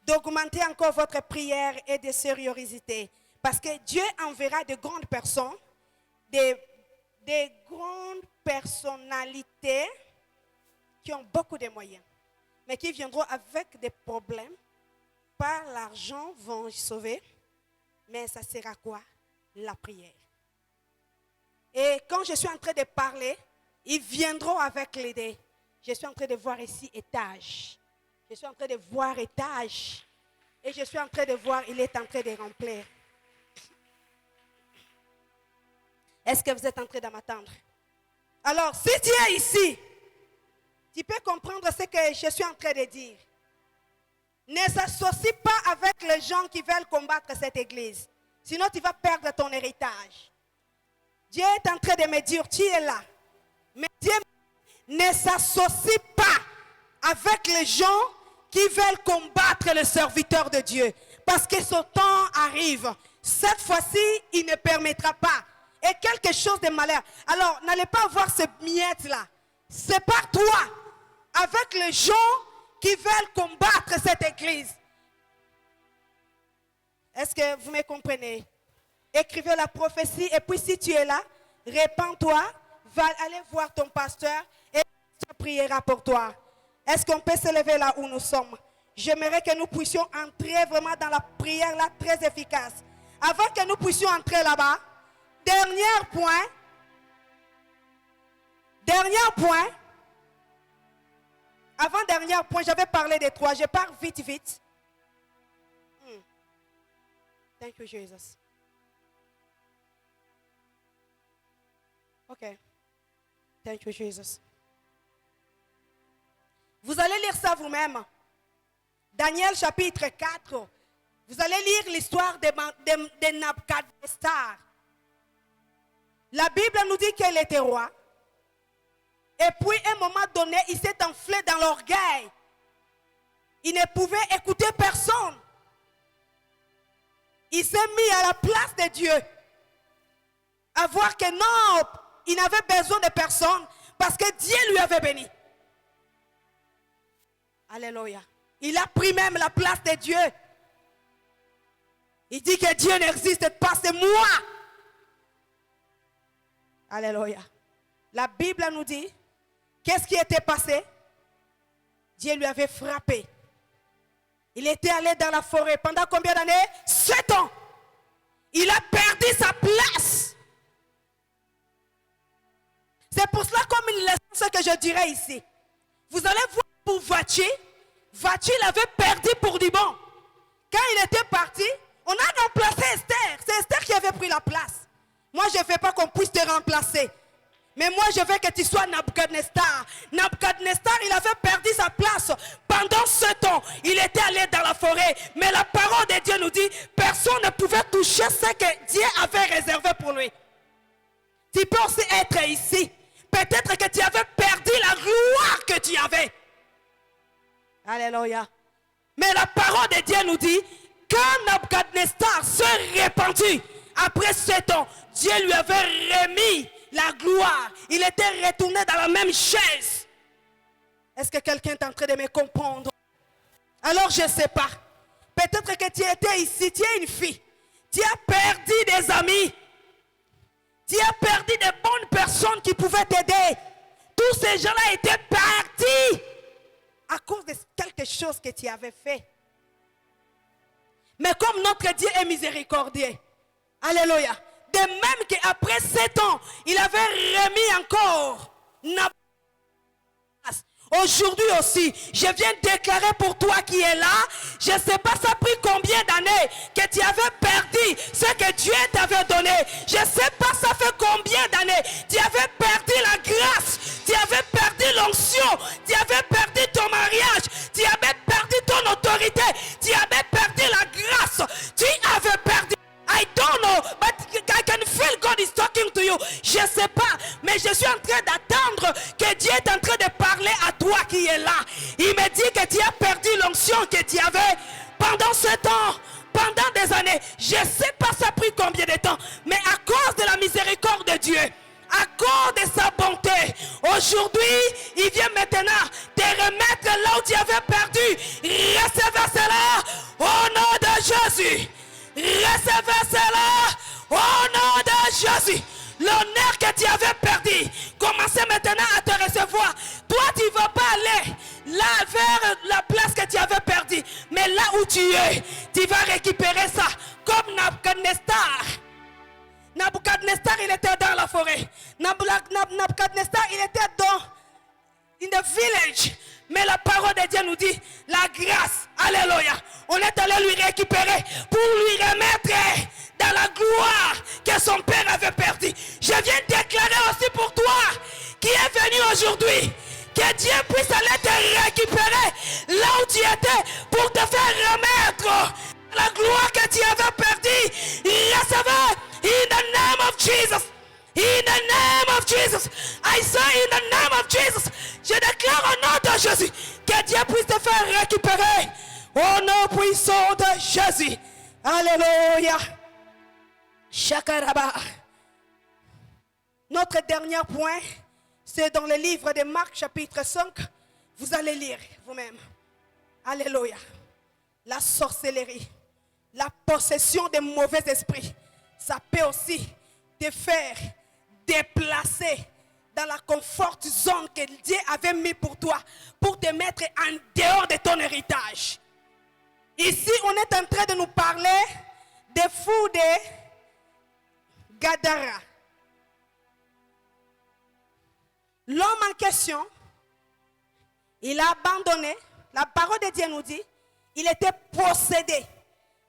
[SPEAKER 3] d'augmenter encore votre prière et de sérieuxité, parce que Dieu enverra de grandes personnes, des grandes personnalités qui ont beaucoup de moyens, mais qui viendront avec des problèmes. Par l'argent vont sauver, mais ça sera quoi? La prière. Et quand je suis en train de parler, ils viendront avec l'idée. Je suis en train de voir ici étage. Je suis en train de voir étage. Et je suis en train de voir, il est en train de remplir. Est-ce que vous êtes en train de m'attendre? Alors, si tu es ici, tu peux comprendre ce que je suis en train de dire. Ne s'associe pas avec les gens qui veulent combattre cette église. Sinon, tu vas perdre ton héritage. Dieu est en train de me dire, tu es là. Mais Dieu ne s'associe pas avec les gens qui veulent combattre le serviteur de Dieu. Parce que ce temps arrive. Cette fois-ci, il ne permettra pas. Et quelque chose de malheur. Alors, n'allez pas voir ce miette-là. Sépare-toi avec les gens qui veulent combattre cette église. Est-ce que vous me comprenez? Écrivez la prophétie et puis si tu es là,
[SPEAKER 2] répands-toi, va aller voir ton pasteur et il priera pour toi. Est-ce qu'on peut se lever là où nous sommes? J'aimerais que nous puissions entrer vraiment dans la prière là très efficace. Avant que nous puissions entrer là-bas, dernier point, avant-dernier point, j'avais parlé des 3, je pars vite. Thank you, Jesus. Ok. Thank you, Jesus. Vous allez lire ça vous-même. Daniel chapitre 4. Vous allez lire l'histoire de Nabuchodonosor. La Bible nous dit qu'il était roi. Et puis, à un moment donné, il s'est enflé dans l'orgueil. Il ne pouvait écouter personne. Il s'est mis à la place de Dieu. À voir que non, il n'avait besoin de personne parce que Dieu lui avait béni. Alléluia. Il a pris même la place de Dieu. Il dit que Dieu n'existe pas, c'est moi. Alléluia. La Bible nous dit, qu'est-ce qui était passé? Dieu lui avait frappé. Il était allé dans la forêt pendant combien d'années? 7 ans. Il a perdu sa place. C'est pour cela, comme une leçon que je dirais ici. Vous allez voir pour Vachi l'avait perdu pour du bon. Quand il était parti, on a remplacé Esther. C'est Esther qui avait pris la place. Moi, je ne veux pas qu'on puisse te remplacer. Mais moi, je veux que tu sois Nabuchodonosor. Nabuchodonosor, il avait perdu sa place pendant 7 ans. Il était allé dans la forêt. Mais la parole de Dieu nous dit, personne ne pouvait toucher ce que Dieu avait réservé pour lui. Tu peux aussi être ici. Peut-être que tu avais perdu la gloire que tu avais. Alléluia. Mais la parole de Dieu nous dit, quand Nabuchodonosor se répandit, après 7 ans, Dieu lui avait remis la gloire. Il était retourné dans la même chaise. Est-ce que quelqu'un est en train de me comprendre? Alors je ne sais pas. Peut-être que tu étais ici, tu es une fille. Tu as perdu des amis. Tu as perdu de bonnes personnes qui pouvaient t'aider. Tous ces gens-là étaient partis à cause de quelque chose que tu avais fait. Mais comme notre Dieu est miséricordieux, alléluia, de même qu'après 7 ans, il avait remis encore Nabuchodonosor. Aujourd'hui aussi, je viens déclarer pour toi qui es là, je ne sais pas ça a pris combien d'années que tu avais perdu ce que Dieu t'avait donné. Je ne sais pas ça fait combien d'années tu avais perdu la grâce, tu avais perdu l'onction, tu avais perdu ton mariage, tu avais perdu ton autorité, tu avais perdu la grâce, tu avais perdu. I don't know, but I can feel God is talking to you. Je ne sais pas, mais je suis en train d'attendre que Dieu est en train de parler à toi qui est là. Il me dit que tu as perdu l'onction que tu avais pendant 7 ans, pendant des années. Je ne sais pas ça a pris combien de temps, mais à cause de la miséricorde de Dieu, à cause de sa bonté, aujourd'hui, il vient maintenant te remettre là où tu avais perdu. Recevez cela au nom de Jésus. Recevez cela au nom de Jésus. L'honneur que tu avais perdu, commencez maintenant à te recevoir. Toi, tu ne vas pas aller là vers la place que tu avais perdue, mais là où tu es, tu vas récupérer ça. Comme Nabuchodonosor. Nabuchodonosor, il était dans la forêt. Nabuchodonosor, il était dans in the village. Mais la parole de Dieu nous dit, la grâce, alléluia, on est allé lui récupérer pour lui remettre dans la gloire que son père avait perdu. Je viens déclarer aussi pour toi qui est venu aujourd'hui, que Dieu puisse aller te récupérer là où tu étais pour te faire remettre la gloire que tu avais perdue. Recevez in the name of Jesus. In the name of Jesus, I say in the name of Jesus, je déclare au nom de Jésus que Dieu puisse te faire récupérer au nom puissant de Jésus. Alléluia. Shakaraba. Notre dernier point, c'est dans le livre de Marc chapitre 5. Vous allez lire vous-même. Alléluia. La sorcellerie, la possession des mauvais esprits, ça peut aussi te faire déplacer dans la confort zone que Dieu avait mis pour toi, pour te mettre en dehors de ton héritage. Ici, on est en train de nous parler des fous de Gadara. L'homme en question, il a abandonné. La parole de Dieu nous dit, il était possédé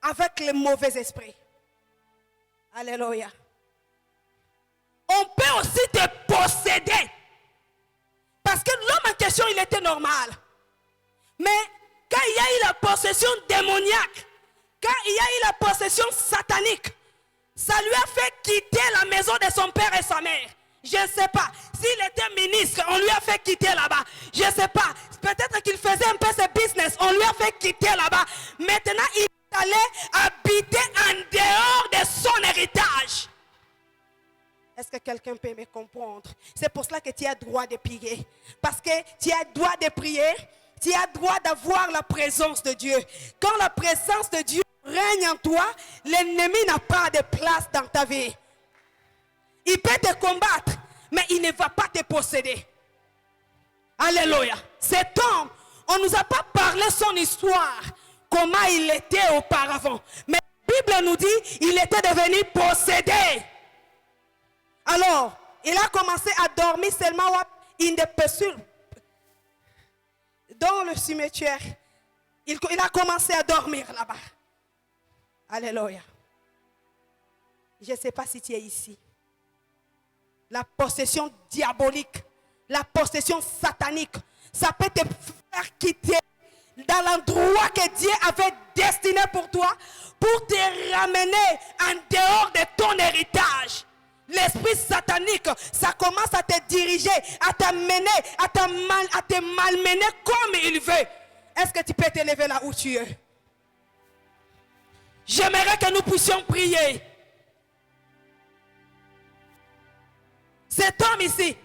[SPEAKER 2] avec le mauvais esprit. Alléluia. On peut aussi te posséder. Parce que l'homme en question, il était normal. Mais quand il y a eu la possession démoniaque, quand il y a eu la possession satanique, ça lui a fait quitter la maison de son père et sa mère. Je ne sais pas. S'il était ministre, on lui a fait quitter là-bas. Je ne sais pas. Peut-être qu'il faisait un peu ses business. On lui a fait quitter là-bas. Maintenant, il est allé habiter en dehors de son héritage. Est-ce que quelqu'un peut me comprendre? C'est pour cela que tu as droit de prier. Parce que tu as droit de prier. Tu as droit d'avoir la présence de Dieu. Quand la présence de Dieu règne en toi, l'ennemi n'a pas de place dans ta vie. Il peut te combattre, mais il ne va pas te posséder. Alléluia. Cet homme, on ne nous a pas parlé son histoire, comment il était auparavant. Mais la Bible nous dit, il était devenu possédé. Alors, il a commencé à dormir seulement dans le cimetière. Il a commencé à dormir là-bas. Alléluia. Je ne sais pas si tu es ici. La possession diabolique, la possession satanique, ça peut te faire quitter dans l'endroit que Dieu avait destiné pour toi, pour te ramener en dehors de ton héritage. L'esprit satanique, ça commence à te diriger, à t'amener, à te malmener comme il veut. Est-ce que tu peux te lever là où tu es? J'aimerais que nous puissions prier. Cet homme ici,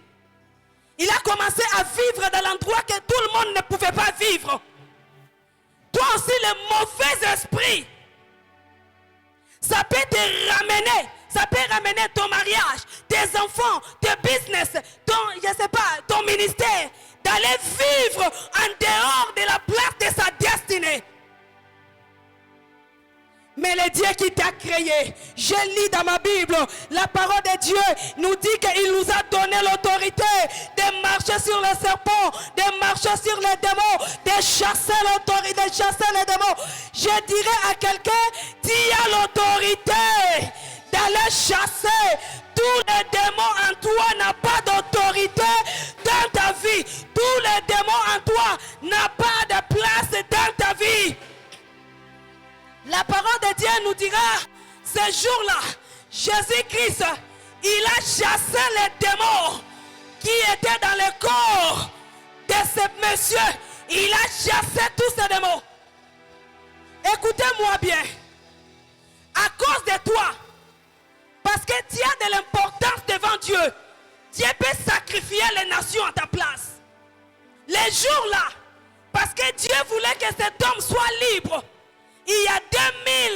[SPEAKER 2] il a commencé à vivre dans l'endroit que tout le monde ne pouvait pas vivre. Toi aussi, le mauvais esprit, ça peut te ramener. Ça peut ramener ton mariage, tes enfants, tes business, ton ministère, d'aller vivre en dehors de la place de sa destinée. Mais le Dieu qui t'a créé, je lis dans ma Bible, la parole de Dieu nous dit qu'il nous a donné l'autorité de marcher sur les serpents, de marcher sur les démons, de chasser l'autorité, de chasser les démons. Je dirais à quelqu'un, tu as l'autorité d'aller chasser tous les démons en toi. N'a pas d'autorité dans ta vie. Tous les démons en toi n'ont pas de place dans ta vie. La parole de Dieu nous dira, ce jour-là, Jésus-Christ, il a chassé les démons qui étaient dans le corps de ce monsieur. Il a chassé tous ces démons. Écoutez-moi bien. À cause de toi, parce que tu as de l'importance devant Dieu, Dieu peut sacrifier les nations à ta place. Les jours-là, parce que Dieu voulait que cet homme soit libre, il y a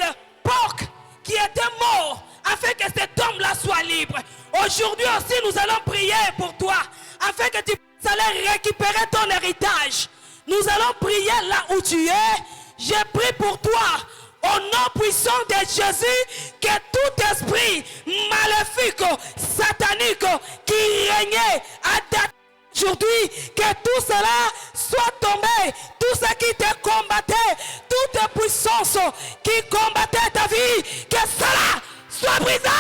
[SPEAKER 2] 2000 porcs qui étaient morts afin que cet homme-là soit libre. Aujourd'hui aussi, nous allons prier pour toi afin que tu puisses aller récupérer ton héritage. Nous allons prier là où tu es. Je prie pour toi au nom puissant de Jésus, que tout esprit maléfique, satanique qui régnait à date aujourd'hui, que tout cela soit tombé. Tout ce qui te combattait, toute puissance qui combattait ta vie, que cela soit brisé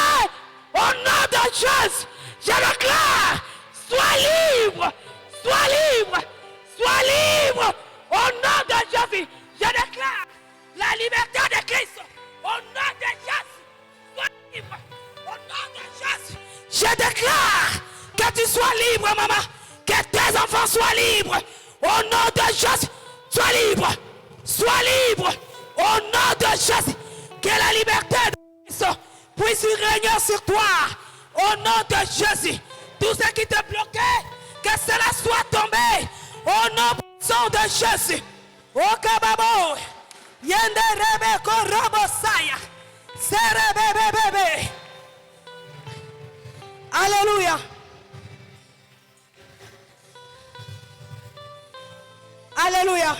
[SPEAKER 2] au nom de Jésus. Je déclare, sois libre, sois libre, sois libre au nom de Jésus. Je déclare la liberté de Christ au nom de Jésus. Sois libre au nom de Jésus. Je déclare que tu sois libre, maman. Que tes enfants soient libres. Au nom de Jésus, sois libre. Sois libre. Au nom de Jésus. Que la liberté de Christ puisse régner sur toi. Au nom de Jésus. Tout ce qui te bloquait, que cela soit tombé. Au nom puissant de Jésus. Au kababo. Yende rebe korobosaya. Serebe bebe. Alléluia. Alléluia.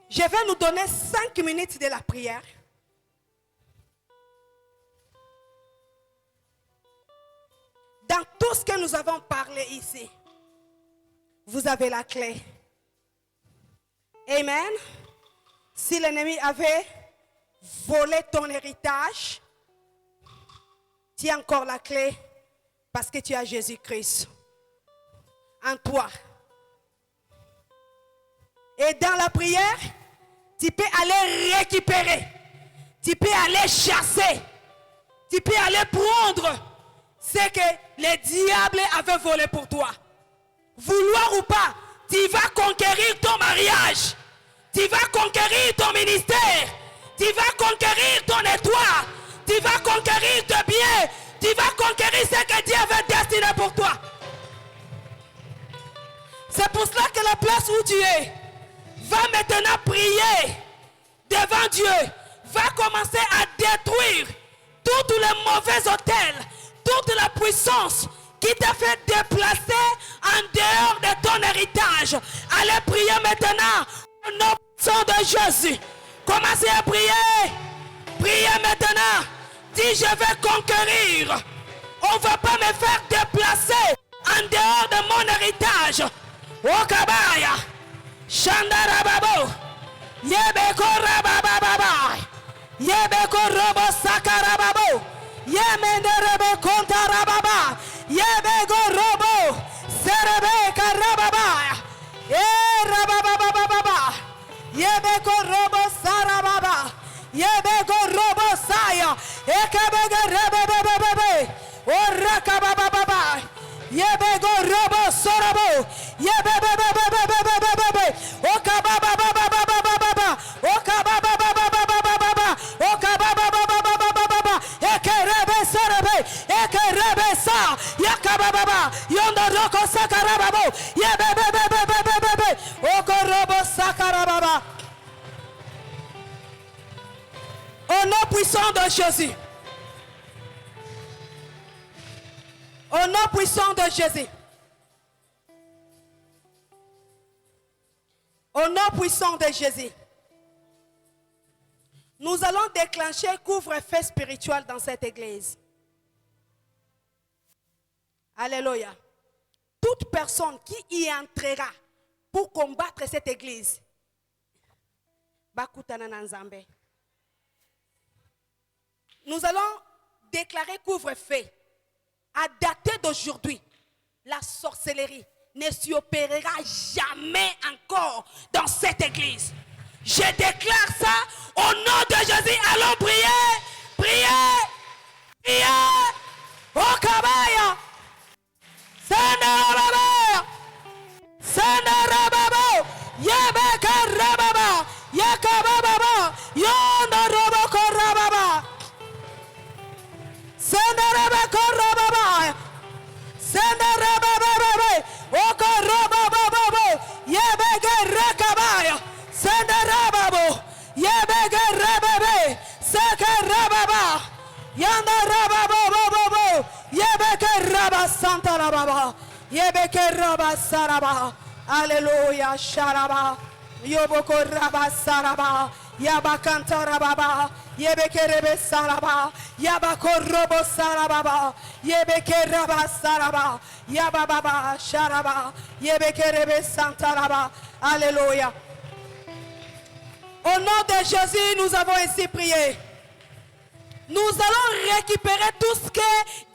[SPEAKER 2] Je vais nous donner 5 minutes de la prière. Dans tout ce que nous avons parlé ici, vous avez la clé. Amen. Si l'ennemi avait volé ton héritage, tu as encore la clé parce que tu as Jésus-Christ en toi. Et dans la prière, tu peux aller récupérer, tu peux aller chasser, tu peux aller prendre ce que le diable avait volé pour toi. Vouloir ou pas, tu vas conquérir ton mariage, tu vas conquérir ton ministère, tu vas conquérir ton étoile, tu vas conquérir tes biens, tu vas conquérir ce que Dieu avait destiné pour toi. C'est pour cela que la place où tu es, va maintenant prier devant Dieu, va commencer à détruire tous les mauvais hôtels, toute la puissance qui t'a fait déplacer en dehors de ton héritage. Allez prier maintenant au nom de Jésus. Commencez à prier. Priez maintenant. Dis, je vais conquérir. On ne va pas me faire déplacer en dehors de mon héritage. Okabaya. Shandarababo. Yebeko rabababa. Yebeko robo sakarababo. Yemenderebe kontarababa. Yebego robo. Serebe karababa. Rabababa. Yebeko robo sarababa. Yebego robo saya. Ekebege rebebebebe. Orakabababa. Yebego robo sorabo. Yebebebebebebebe. Okababababababa. Okababababababa. Okababababababa. Ekerebe serebe. Ekerebe sa. Yakabababa. Yondoroko sakarababo. Yebebebebebebe. Okorobo sakarababa. Au nom puissant de Jésus. Au nom puissant de Jésus. Au nom puissant de Jésus. Nous allons déclencher couvre-feu spirituel dans cette église. Alléluia. Toute personne qui y entrera pour combattre cette église, nous allons déclarer couvre-feu. À dater d'aujourd'hui, la sorcellerie ne s'y opérera jamais encore dans cette église. Je déclare ça au nom de Jésus. Allons prier, prier, prier. Oh Kabaya, Sanarababa, Sanarababa, Yebeka Rababa, Yakababa, Yondarobo Korababa. Senderebe korababa. Senderebebebebe. Okorobababo. Yebege rekabaya. Senderebabo. Yebege rebebe. Sekerababa. Yandarabababo. Yebege rabasantarababa. Yebege rabasaraba. Alléluia. Sharaba. Yoboko rabasaraba. Yabakantarababa. Yebekerebe saraba, yabakorobo sarababa, yebekeraba saraba, yabababa sharaba, yebekerebe santaraba. Alléluia. Au nom de Jésus, nous avons ainsi prié. Nous allons récupérer tout ce que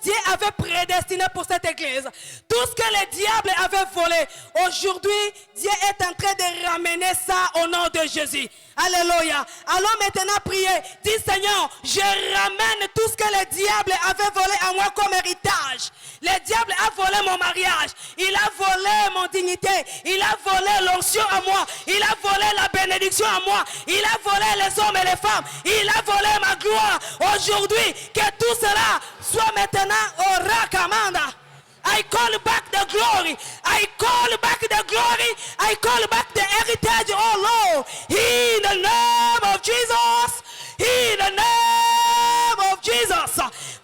[SPEAKER 2] Dieu avait prédestiné pour cette église. Tout ce que le diable avait volé. Aujourd'hui, Dieu est en train de ramener ça au nom de Jésus. Alléluia. Allons maintenant prier. Dis Seigneur, je ramène tout ce que le diable avait volé à moi comme héritage. Le diable a volé mon mariage. Il a volé mon dignité. Il a volé l'onction à moi. Il a volé la bénédiction à moi. Il a volé les hommes et les femmes. Il a volé ma gloire. Aujourd'hui, que tout cela soit maintenant au rakamanda. I call back the glory. I call back the glory. I call back the heritage, oh Lord. In the name of Jesus. In the name of Jesus.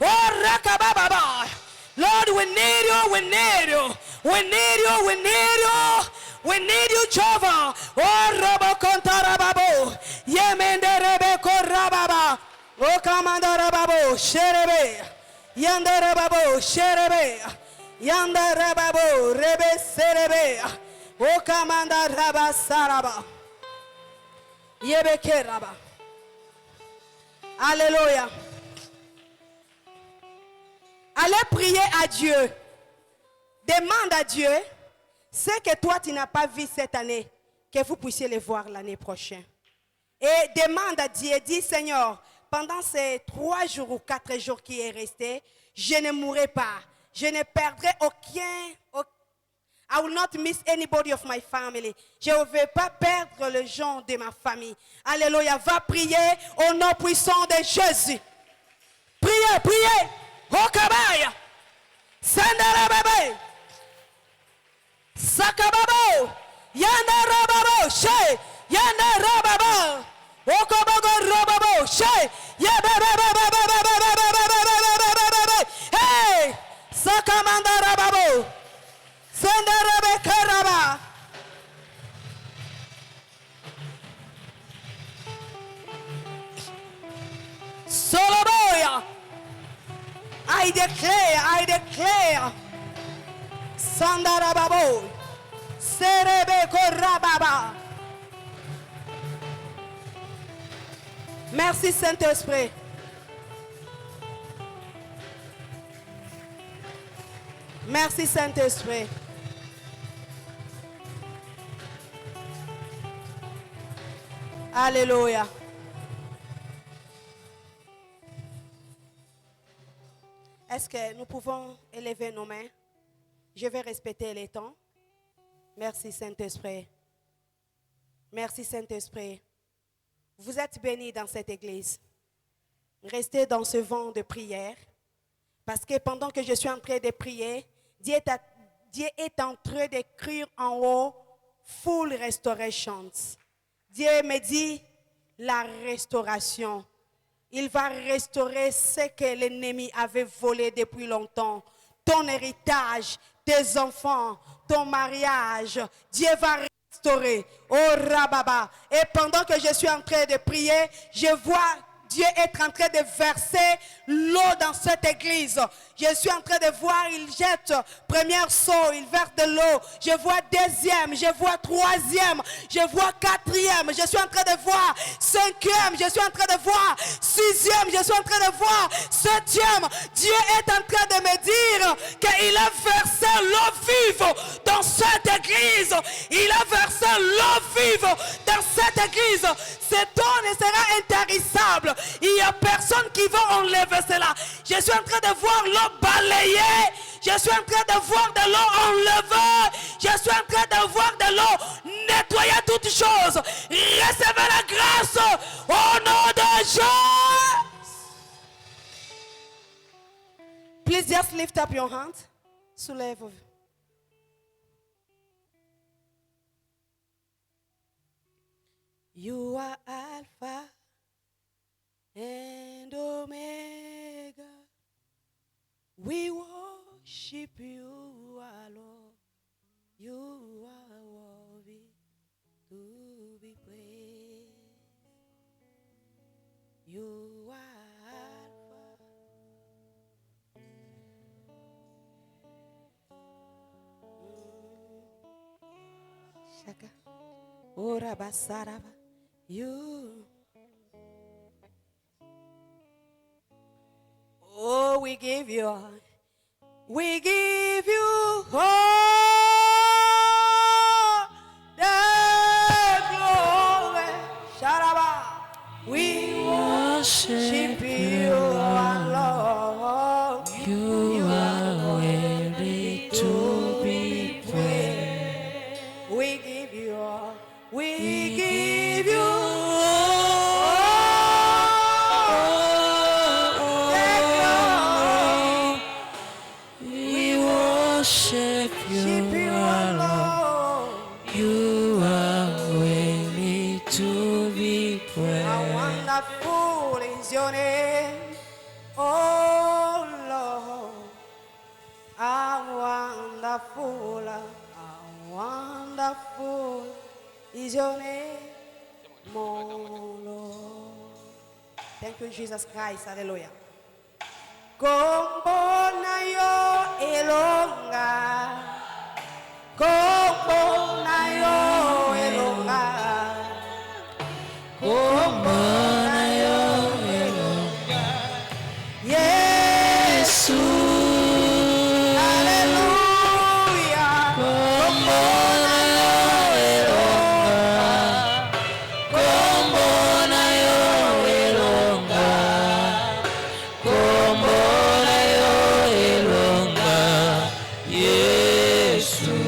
[SPEAKER 2] Oh, rakabababa. Lord, we need you, we need you. We need you, we need you. We need you, Jehovah. Oh, Robocontarababo. Yemende Rebeko Rababa. Oh, Kamandarababo. Sherebe. Yandarababo. Sherebe. Yandarababo. Rebe Serebe. Oh, Kamandaraba Saraba. Yebeke Raba. Alléluia. Allez prier à Dieu. Demande à Dieu ce que toi tu n'as pas vu cette année, que vous puissiez le voir l'année prochaine. Et demande à Dieu, dis Seigneur, pendant ces 3 jours ou 4 jours qui est resté, je ne mourrai pas. Je ne perdrai aucun. I will not miss anybody of my family. Je ne vais pas perdre les gens de ma famille. Alléluia. Va prier au nom puissant de Jésus. Priez, priez. Okabaya. Sandarababa. Sakababo. Yandarababo. She. Yandarababo. Okobogo robabo. She. Hey. Sakamandarababo. Sendarabe karaba. Soloboya. I declare. Sandarababo. Serebe korababa. Merci Saint-Esprit. Merci Saint-Esprit. Alléluia. Est-ce que nous pouvons élever nos mains? Je vais respecter les temps. Merci Saint-Esprit. Merci Saint-Esprit. Vous êtes bénis dans cette église. Restez dans ce vent de prière. Parce que pendant que je suis en train de prier, Dieu est en train d'écrire en haut full restoration. Dieu me dit la restauration. Il va restaurer ce que l'ennemi avait volé depuis longtemps. Ton héritage, tes enfants, ton mariage. Dieu va restaurer. Oh Rababa. Et pendant que je suis en train de prier, je vois Dieu est en train de verser l'eau dans cette église. Je suis en train de voir, il jette première seau, il verse de l'eau. Je vois deuxième, je vois troisième, je vois quatrième, je suis en train de voir cinquième, je suis en train de voir sixième, je suis en train de voir septième. Dieu est en train de me dire qu'il a versé l'eau vive dans cette église. Il a versé l'eau vive dans cette église. Cette eau ne sera intarissable. Il n'y a personne qui va enlever cela. Je suis en train de voir l'eau balayée. Je suis en train de voir de l'eau enlevée. Je suis en train de voir de l'eau nettoyer toutes choses. Recevez la grâce au nom de Jésus. Please just lift up your hand. Soulève. You are Alpha and Omega. We worship you, our Lord. You are worthy to be praised. You are Alpha. Shaka. Ora basaraba. You. Oh, we give you all the glory. Sharaba. We worship you, our Lord.
[SPEAKER 3] You are worthy to be praised.
[SPEAKER 2] We give you all. We give you
[SPEAKER 3] Worship you, our Lord. You are worthy to be
[SPEAKER 2] How
[SPEAKER 3] praised.
[SPEAKER 2] wonderful is your name, oh How wonderful, how wonderful is your name, oh Lord. Thank you, Jesus Christ. Hallelujah. Kombo na yo elonga, kombo na yo elonga, kombo na yo elonga, Yesu, hallelujah. Kombo na yo elonga, kombo na yo elonga, kombo na yo elonga, Yesu.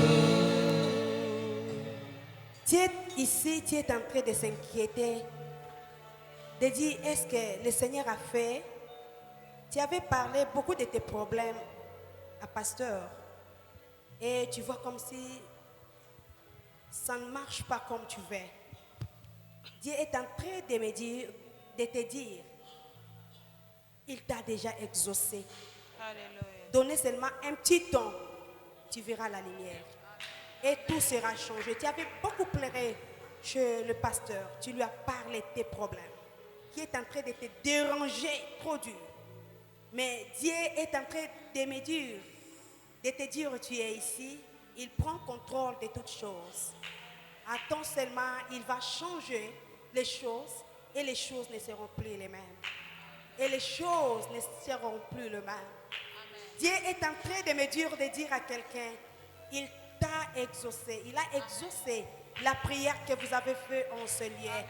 [SPEAKER 2] Tu es ici, tu es en train de s'inquiéter, de dire est-ce que le Seigneur a fait? Tu avais parlé beaucoup de tes problèmes à pasteur et tu vois comme si ça ne marche pas comme tu veux. Dieu est en train de me dire, de te dire, il t'a déjà exaucé.
[SPEAKER 3] Alléluia.
[SPEAKER 2] Donnez seulement un petit temps, tu verras la lumière. Et tout sera changé. Tu avais beaucoup pleuré chez le pasteur. Tu lui as parlé de tes problèmes, qui est en train de te déranger trop dur. Mais Dieu est en train de me dire, de te dire tu es ici. Il prend contrôle de toutes choses. Attends seulement, il va changer les choses et les choses ne seront plus les mêmes. Et les choses ne seront plus les mêmes. Dieu est en train de me dire, à quelqu'un, il t'a exaucé. Il a exaucé la prière que vous avez faite en ce lieu.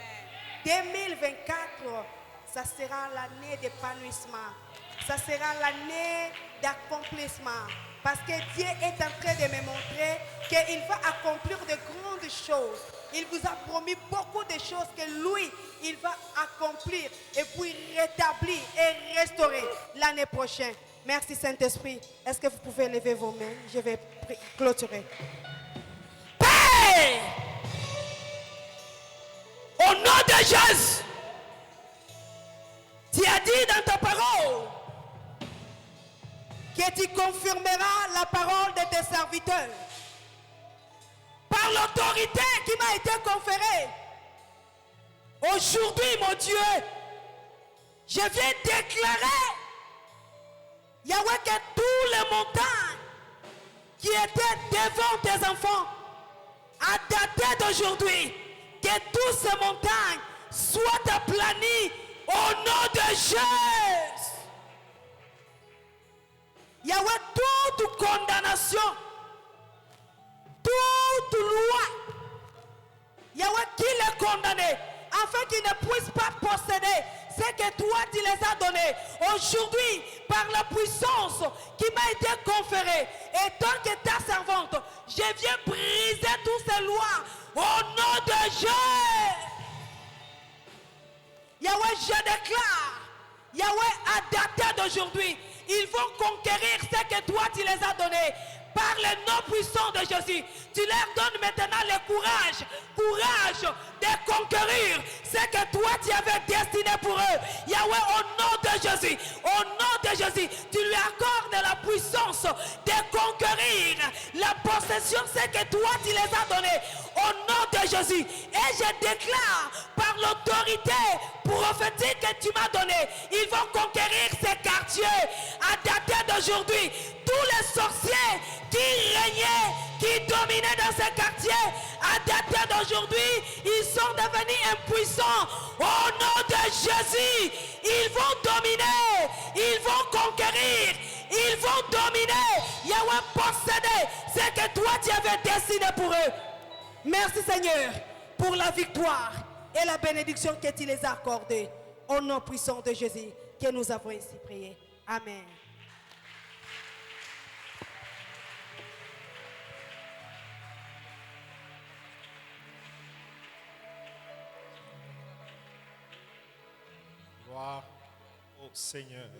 [SPEAKER 2] 2024, ça sera l'année d'épanouissement. Ça sera l'année d'accomplissement. Parce que Dieu est en train de me montrer qu'il va accomplir de grandes choses. Il vous a promis beaucoup de choses que lui, il va accomplir et puis rétablir et restaurer l'année prochaine. Merci Saint-Esprit. Est-ce que vous pouvez lever vos mains? Je vais clôturer. Père, au nom de Jésus, tu as dit dans ta parole que tu confirmeras la parole de tes serviteurs par l'autorité qui m'a été conférée. Aujourd'hui, mon Dieu, je viens déclarer, Yahweh, que tous les montagnes qui étaient devant tes enfants, à dater d'aujourd'hui, que toutes ces montagnes soient aplanies au nom de Jésus. Yahweh, toute condamnation, toute loi, Yahweh, qui les condamnait, afin qu'ils ne puissent pas posséder ce que toi tu les as donnés. Aujourd'hui, par la puissance qui m'a été conférée, et tant que ta servante, je viens briser toutes ces lois au nom de Jésus. Yahweh, je déclare, Yahweh, à dater d'aujourd'hui, ils vont conquérir ce que toi tu les as donnés. Par le nom puissant de Jésus, tu leur donnes maintenant le courage de conquérir ce que toi tu avais destiné pour eux. Yahweh, au nom de Jésus, tu lui accordes la puissance de conquérir la possession, ce que toi tu les as donnés. Au nom de Jésus, et je déclare par l'autorité prophétique que tu m'as donnée, ils vont conquérir ces quartiers. À dater d'aujourd'hui, tous les sorciers qui régnaient, qui dominaient dans ces quartiers, à dater d'aujourd'hui, ils sont devenus impuissants. Au nom de Jésus, ils vont dominer, ils vont conquérir, ils vont dominer. Yahweh, posséder ce que toi tu avais destiné pour eux. Merci Seigneur pour la victoire et la bénédiction que tu les as accordées. Au nom puissant de Jésus que nous avons ici prié. Amen.
[SPEAKER 1] Gloire au Seigneur.